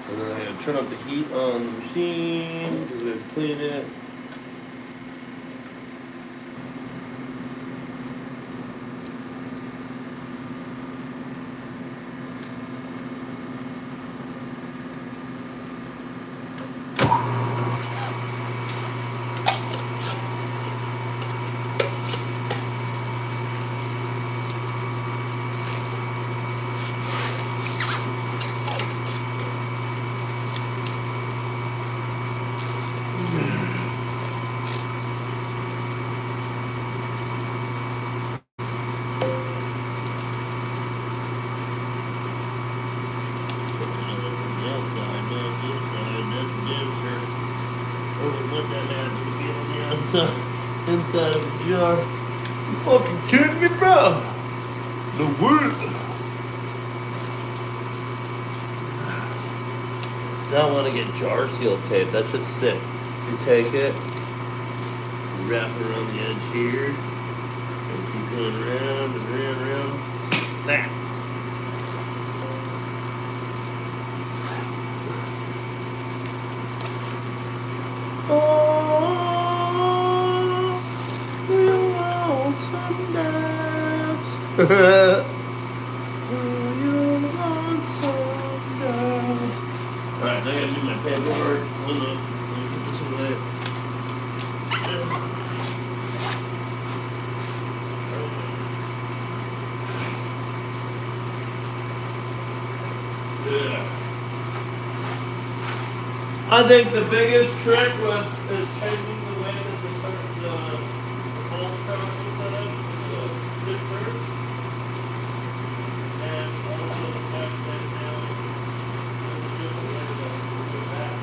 And then I gotta turn up the heat on the machine because we have to clean it. Inside of a jar. You fucking kidding me, bro? The world. Now I want to get jar seal tape. That shit's sick. You take it, you wrap it around the edge here, and keep going around and around and around. Snap. Alright, now I gotta do my paperwork. Hold on. Let me put this away. I think the biggest trick was changing the way that the whole cover was set up to sit first. And also the fact that now there's a different way to do that.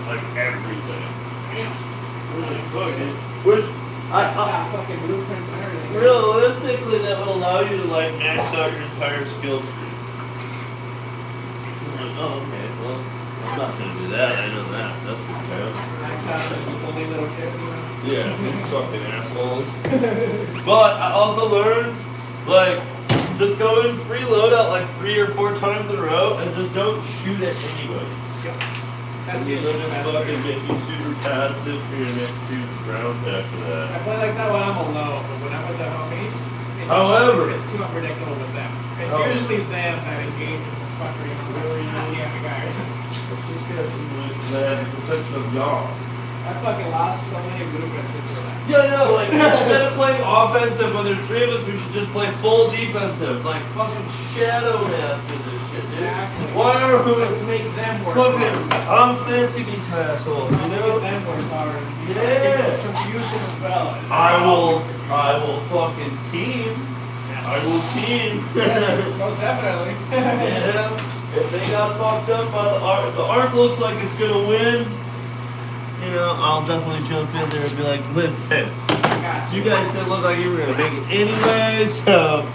Like everything. Really fucking. Which fucking blueprints and everything. realistically that would allow you to like max out your entire skill tree. Like, oh, okay, well, I'm not gonna do that. I know that. That's for sure. Max out as the only little kid, you know? Yeah, you fucking assholes. But I also learned, like, just go in free loadout like 3 or 4 times in a row and just don't shoot at anybody. Yep. That's That's you usually live the in best fucking way. make you super passive for your next 2 rounds after I that. play like that when I'm alone, but when I'm with the homies, However- it's too unpredictable with them. It's Oh. usually them that engage in some fuckery with the other guys. Just get the protection of y'all. I fucking lost so many blueprints into that. Yeah, no, like instead of playing offensive when there's 3 of us, we should just play full defensive. Like fucking shadow master this shit, dude. Exactly. Why are Let's we make them work fucking hard. I'm fancy these assholes, you Make know? them work hard. Yeah. Confusion as well. I will fucking team. I will team. Yes, most definitely. Yeah. If they got fucked up by the arc looks like it's gonna win. You know, I'll definitely jump in there and be like, listen, you guys didn't look like you were gonna make it anyway, so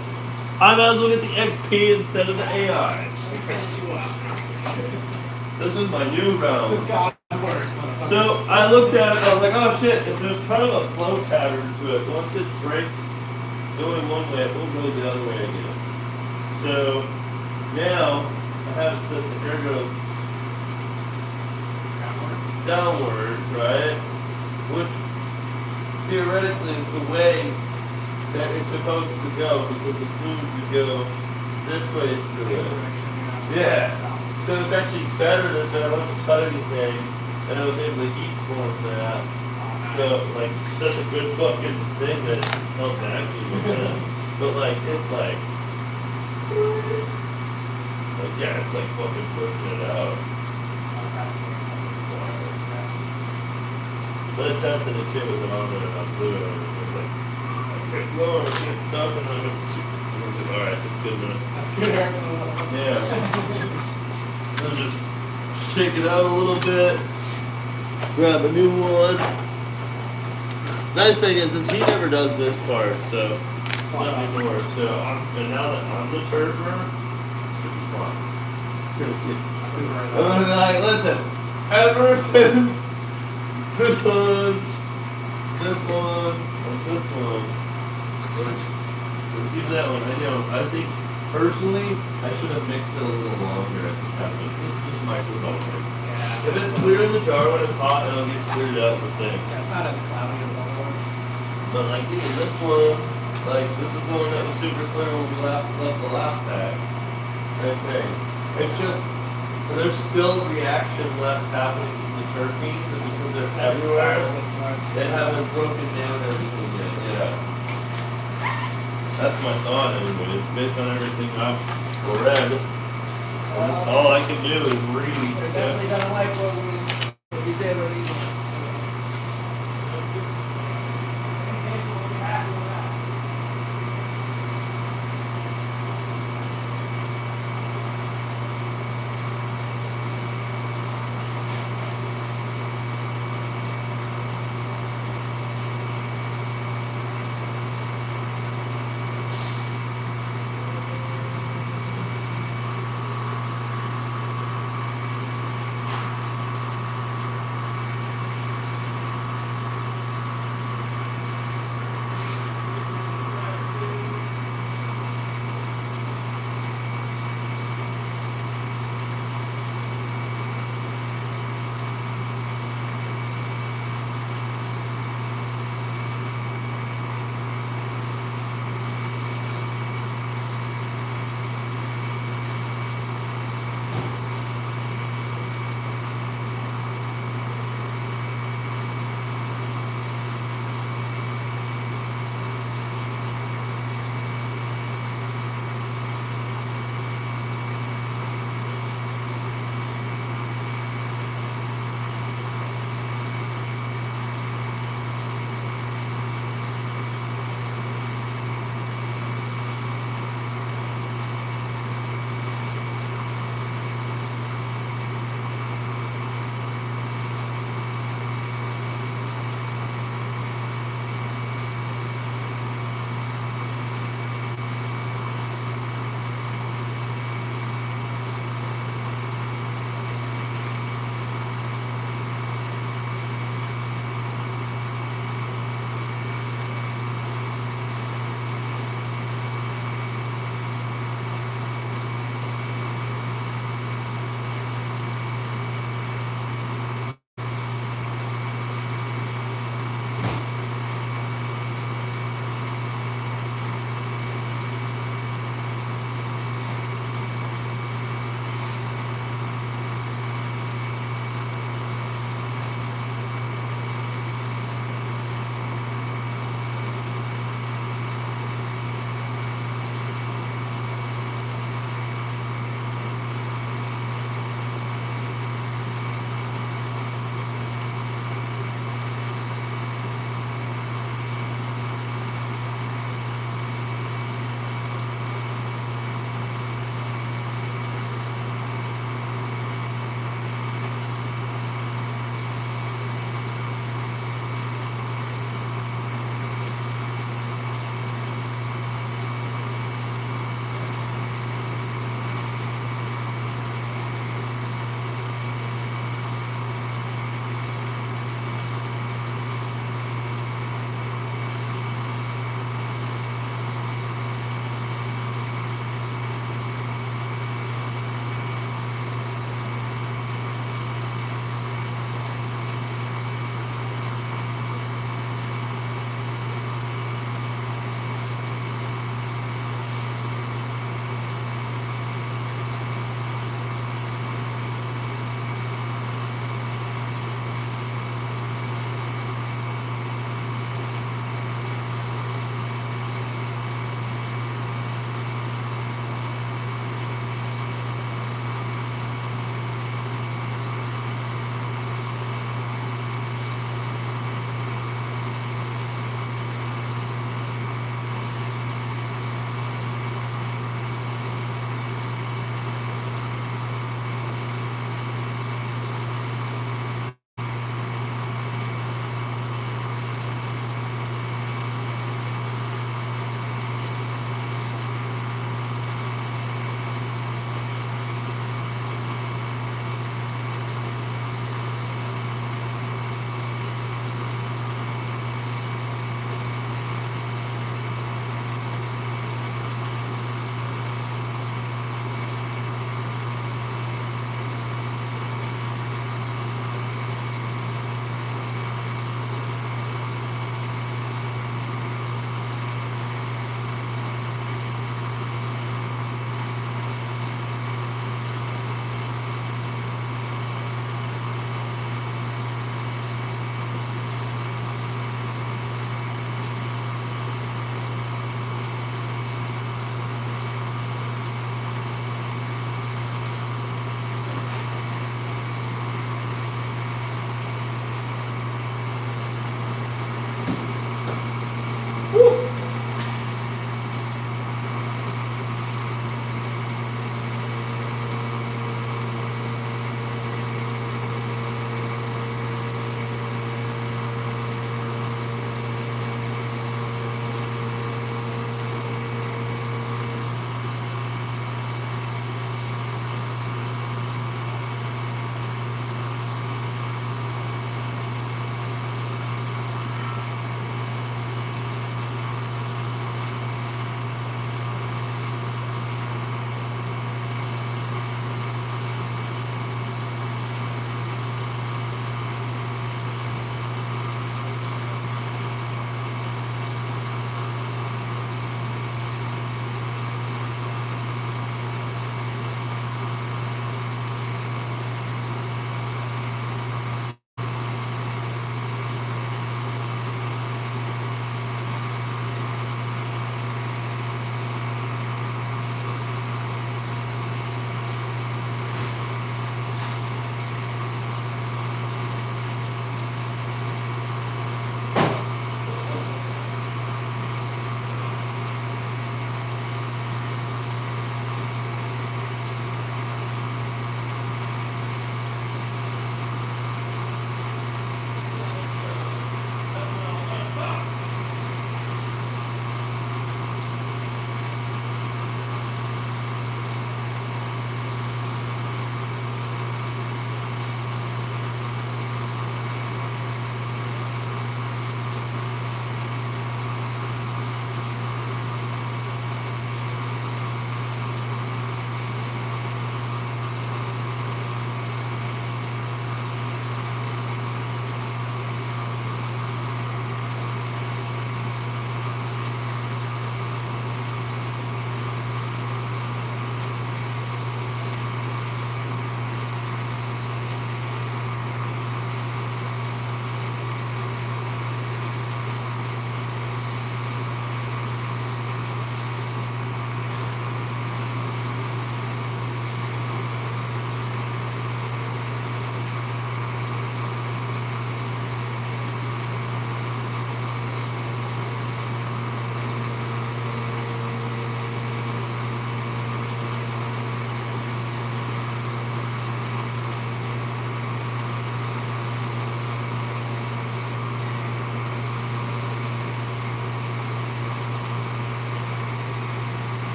I might as well get the XP instead of the AI. We finish you up. This is my new round. This is God's work, motherfucker. So I looked at it, I was like, oh shit, there's kind of a flow pattern to it. Once it breaks going one way, it will go the other way again. So now I have it set the air goes downward, right? Which theoretically is the way that it's supposed to go because the food would go this way through it. Yeah. So it's actually better that I don't have to cut anything, and I was able to heat form that. So like such a good fucking thing that it felt vacuum with it. But like it's like yeah, it's like fucking pushing it out. But I tested it too with an oven and I blew it over. It was like, okay, lower, it's getting stuck, and I'm like, alright, that's good enough. That's good. Yeah. So just shake it out a little bit. Grab a new one. Nice thing is he never does this part, so not anymore. So and now that I'm the turner, should be fun. I'm gonna be like, listen, ever since this one, and this one, let's keep that one. I think personally, I should have mixed it a little longer at the time, but this is just my proposal. If it's clear in the jar when it's hot, it'll get cleared out the thing. That's not as cloudy as the other one. But like even this one, like this is the one that was super clear when we left the last pack. Same thing. It's just there's still reaction left happening to the terpenes, and because they're everywhere, they haven't broken down everything yet. Yeah. That's my thought anyways, based on everything I've read. That's all I can do is read. They're definitely gonna like what we did with these.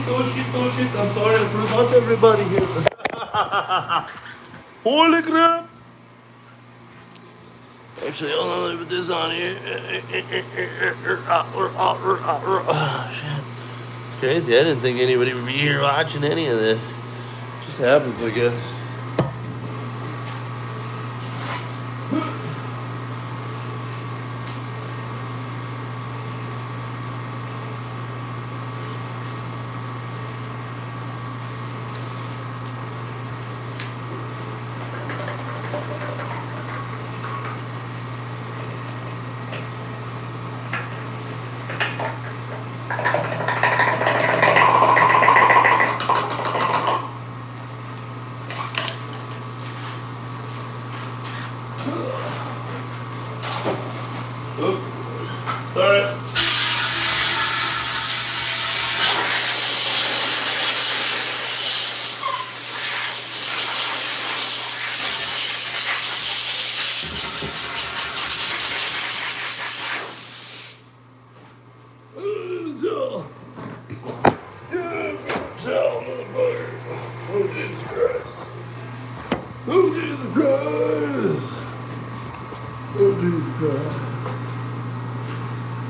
shit. I'm sorry, I forgot everybody here. Holy crap! Actually, hold on, let me put this on here. Shit. It's crazy. I didn't think anybody would be here watching any of this. It just happens, I guess.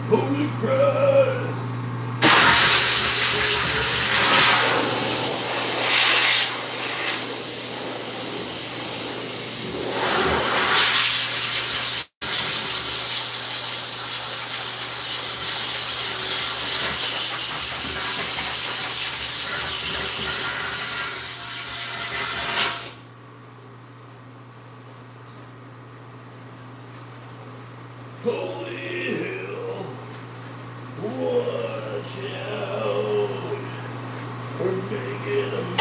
Holy Christ! Holy hell! Watch out! We're making a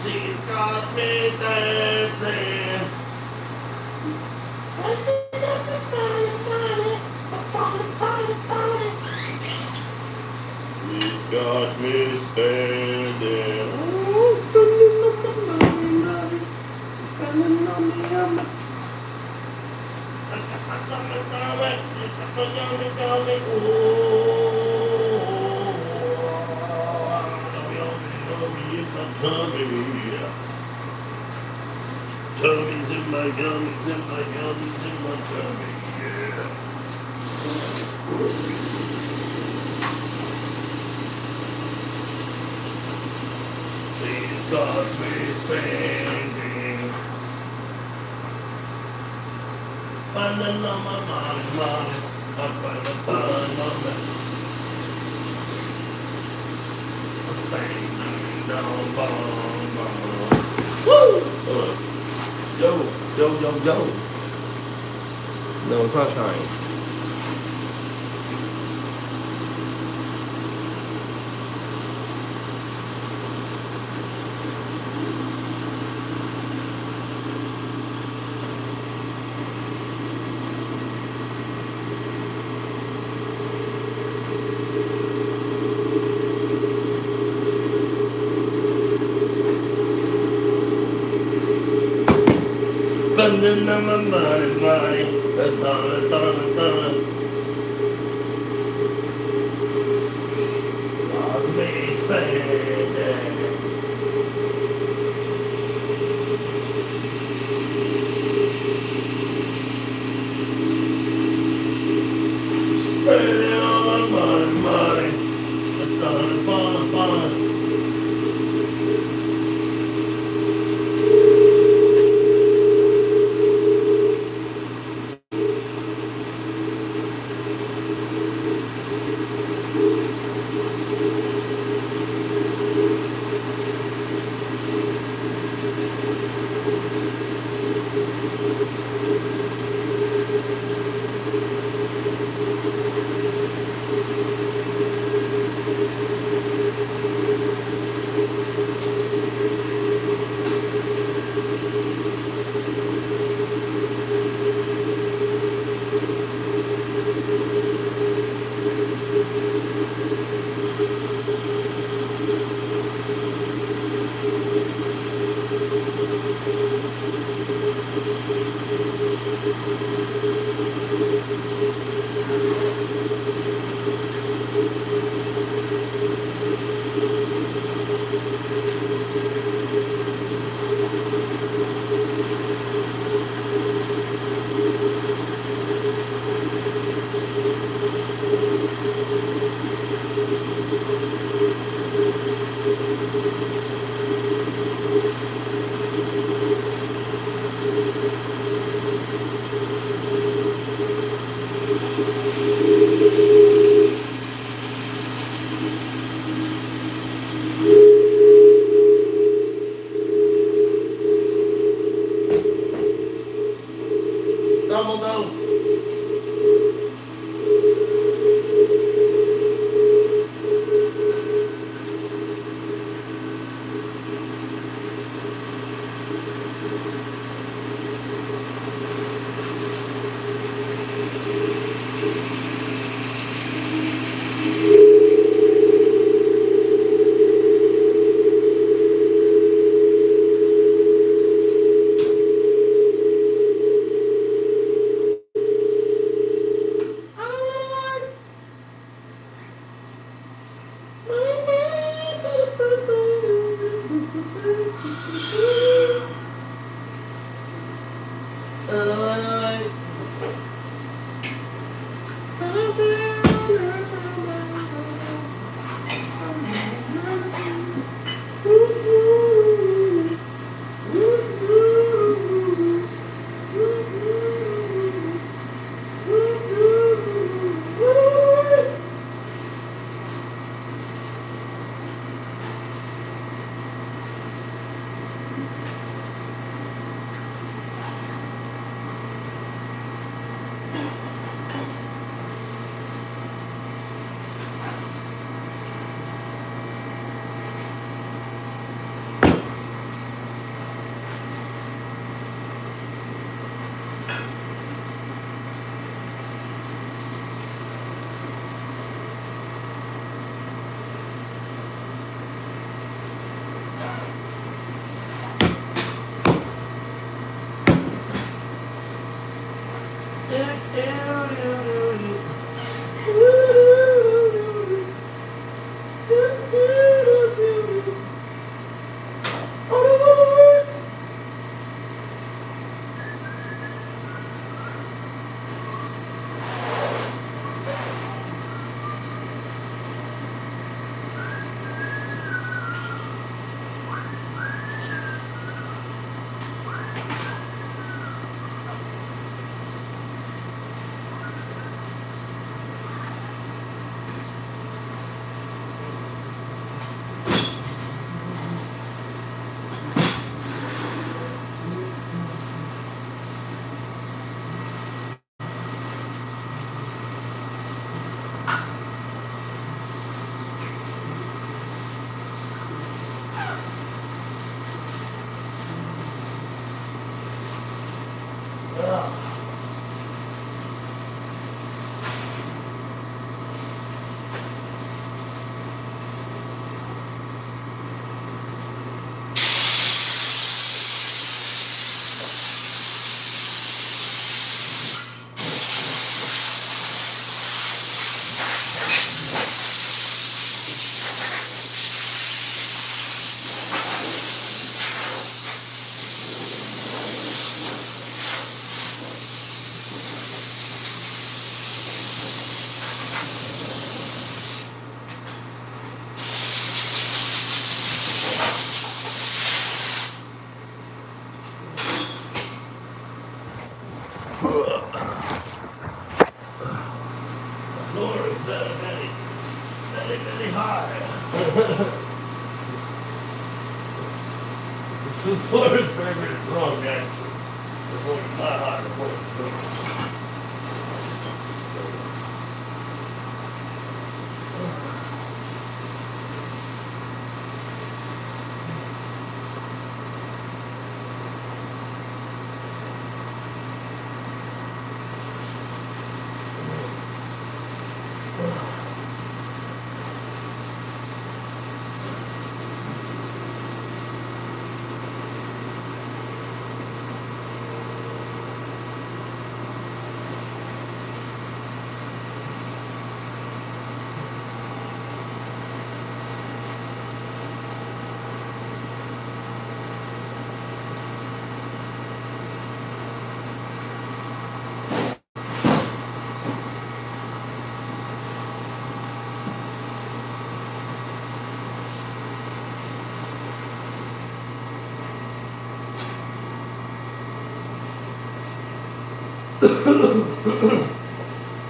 She's got me dancing. She's got me spending. Tummy's in my gummies, in my gummies, in my tummy, yeah. She's got me spending. Spending on my money. I'm trying to find on me. Spending down, bum. Woo! Yo. No, it's not trying. spending all my money. I'll be spending. Spending all my money. very high. The floor is very strong, guys. The floor is not hot. The floor is strong.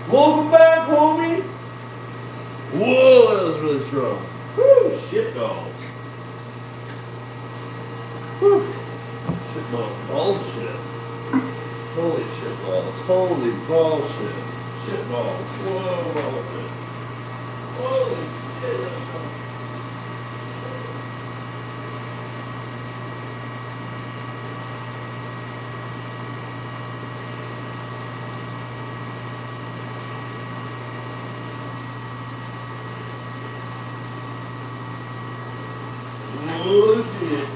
Welcome back, homie. Whoa, that was really strong. Woo, shit balls. Whew. Shit balls. Bullshit. Holy shit balls. Holy bullshit. Shit balls. Whoa, bullshit. Holy shit. Oh shit.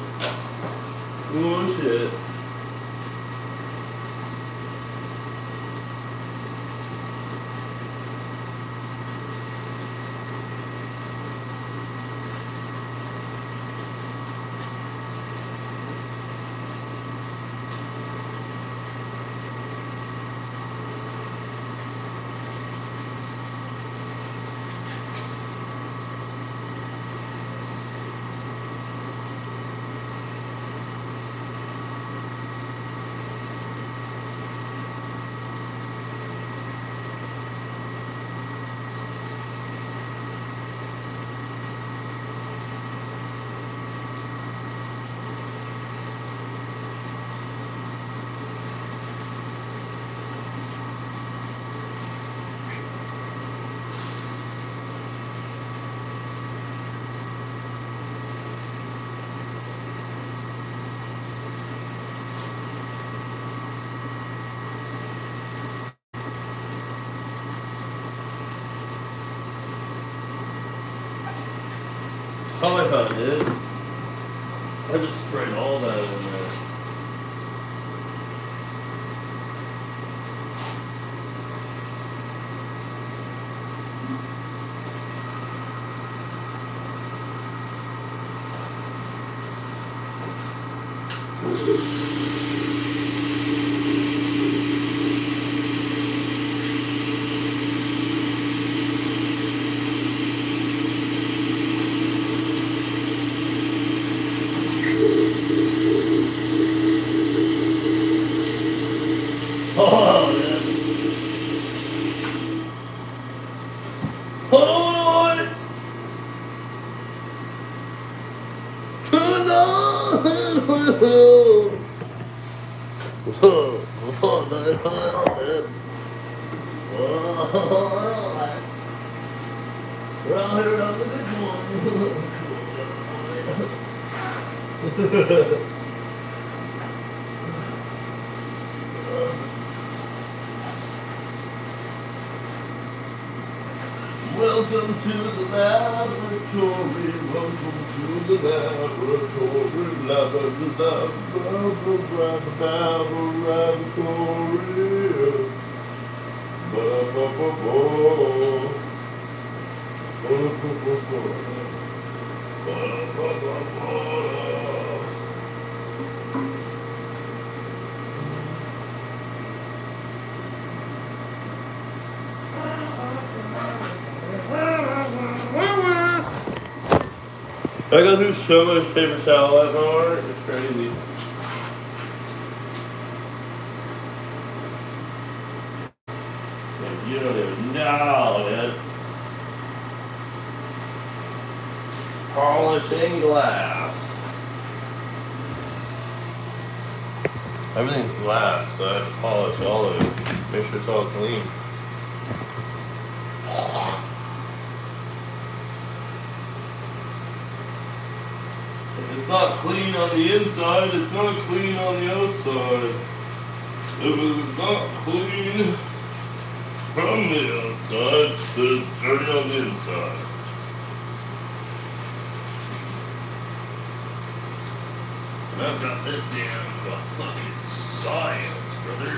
Oh shit. Oh, I found it. I just sprayed all that in there. Oh, yeah. Hold on! Hold on! We're out here on the good one. Welcome to the laboratory, welcome to the laboratory, I go through so much paper towel at my work, it's crazy. Like, you don't even know, man. Polishing glass. Everything's glass, so I have to polish all of it. Make sure it's all clean. If it's not clean on the inside, it's not clean on the outside. If it's not clean from the outside, then it's dirty on the inside. And I've got this down to fucking science, brother.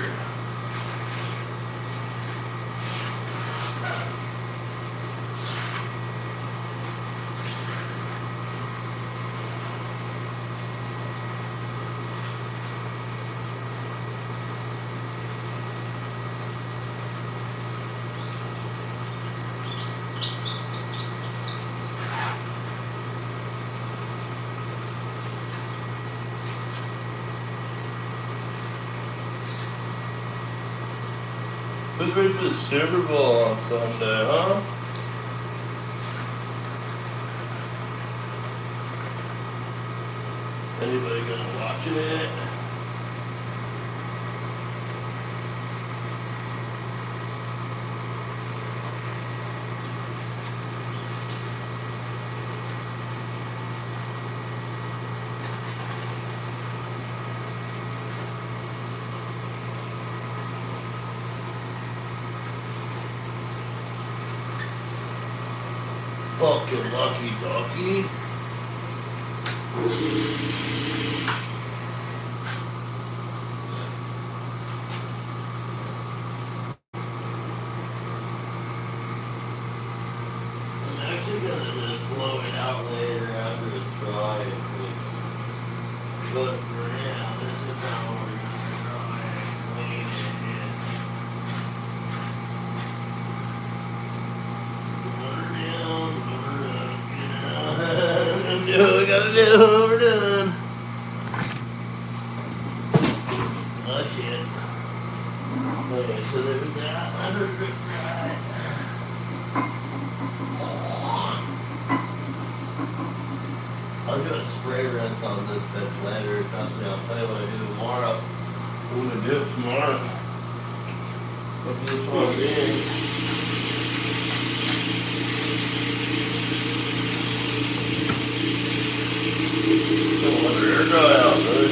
Who's ready for the Super Bowl on Sunday, huh? Anybody gonna watching it? Fucking lucky ducky. I'm actually gonna just blow it out later after it's dry. But for now, this is how we're gonna dry and clean it. Do what we gotta do, we're done. Oh shit. Okay, so there's that under grip dry. I'll do a spray rinse on this bitch later. Trust me, I'll tell you what I do tomorrow. I'm gonna do it tomorrow. What's this one being? Don't let her air dry out, brother.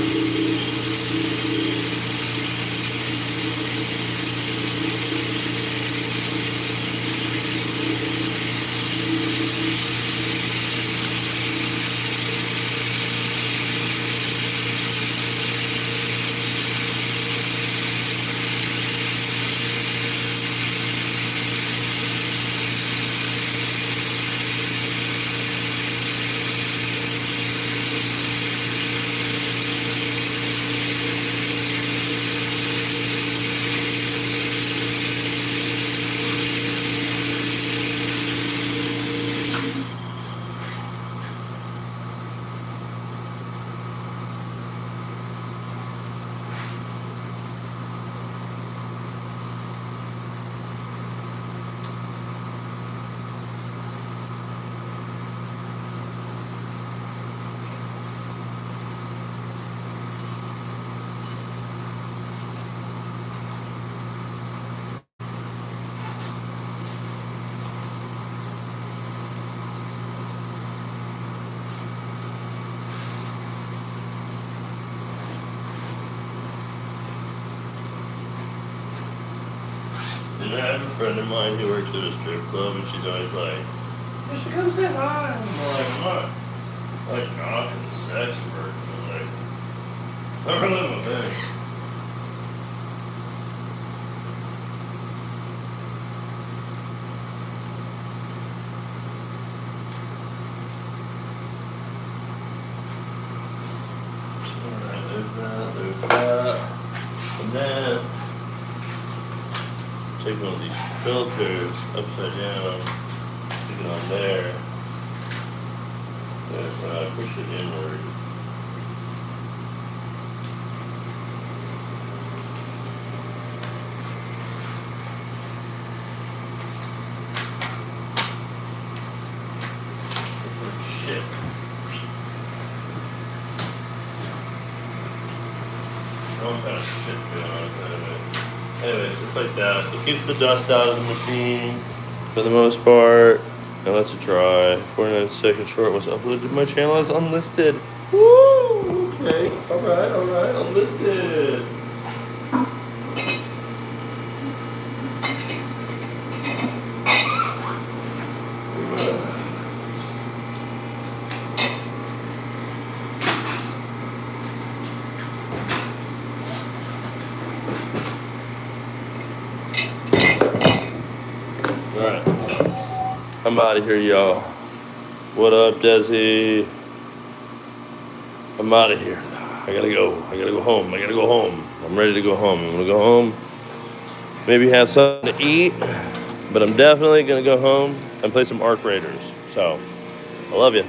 And I have a friend of mine who works at a strip club, and she's always like, "You should come say hi." I'm like, "What?" Like knocking sex work. I'm like, I really don't think. Alright, there's that. And then take one of these filters upside down, stick it on there. That's when I push it inward. Shit. all kind of shit going on. Anyways, it's like that. It keeps the dust out of the machine for the most part. And lets it dry. 49 second short was uploaded to my channel as unlisted. Woo! Okay. Alright, unlisted. Alright. I'm out of here, y'all. What up, Desi? I'm out of here. I gotta go. I gotta go home. I'm ready to go home. I'm gonna go home. Maybe have something to eat. But I'm definitely gonna go home and play some Arc Raiders. So, I love you.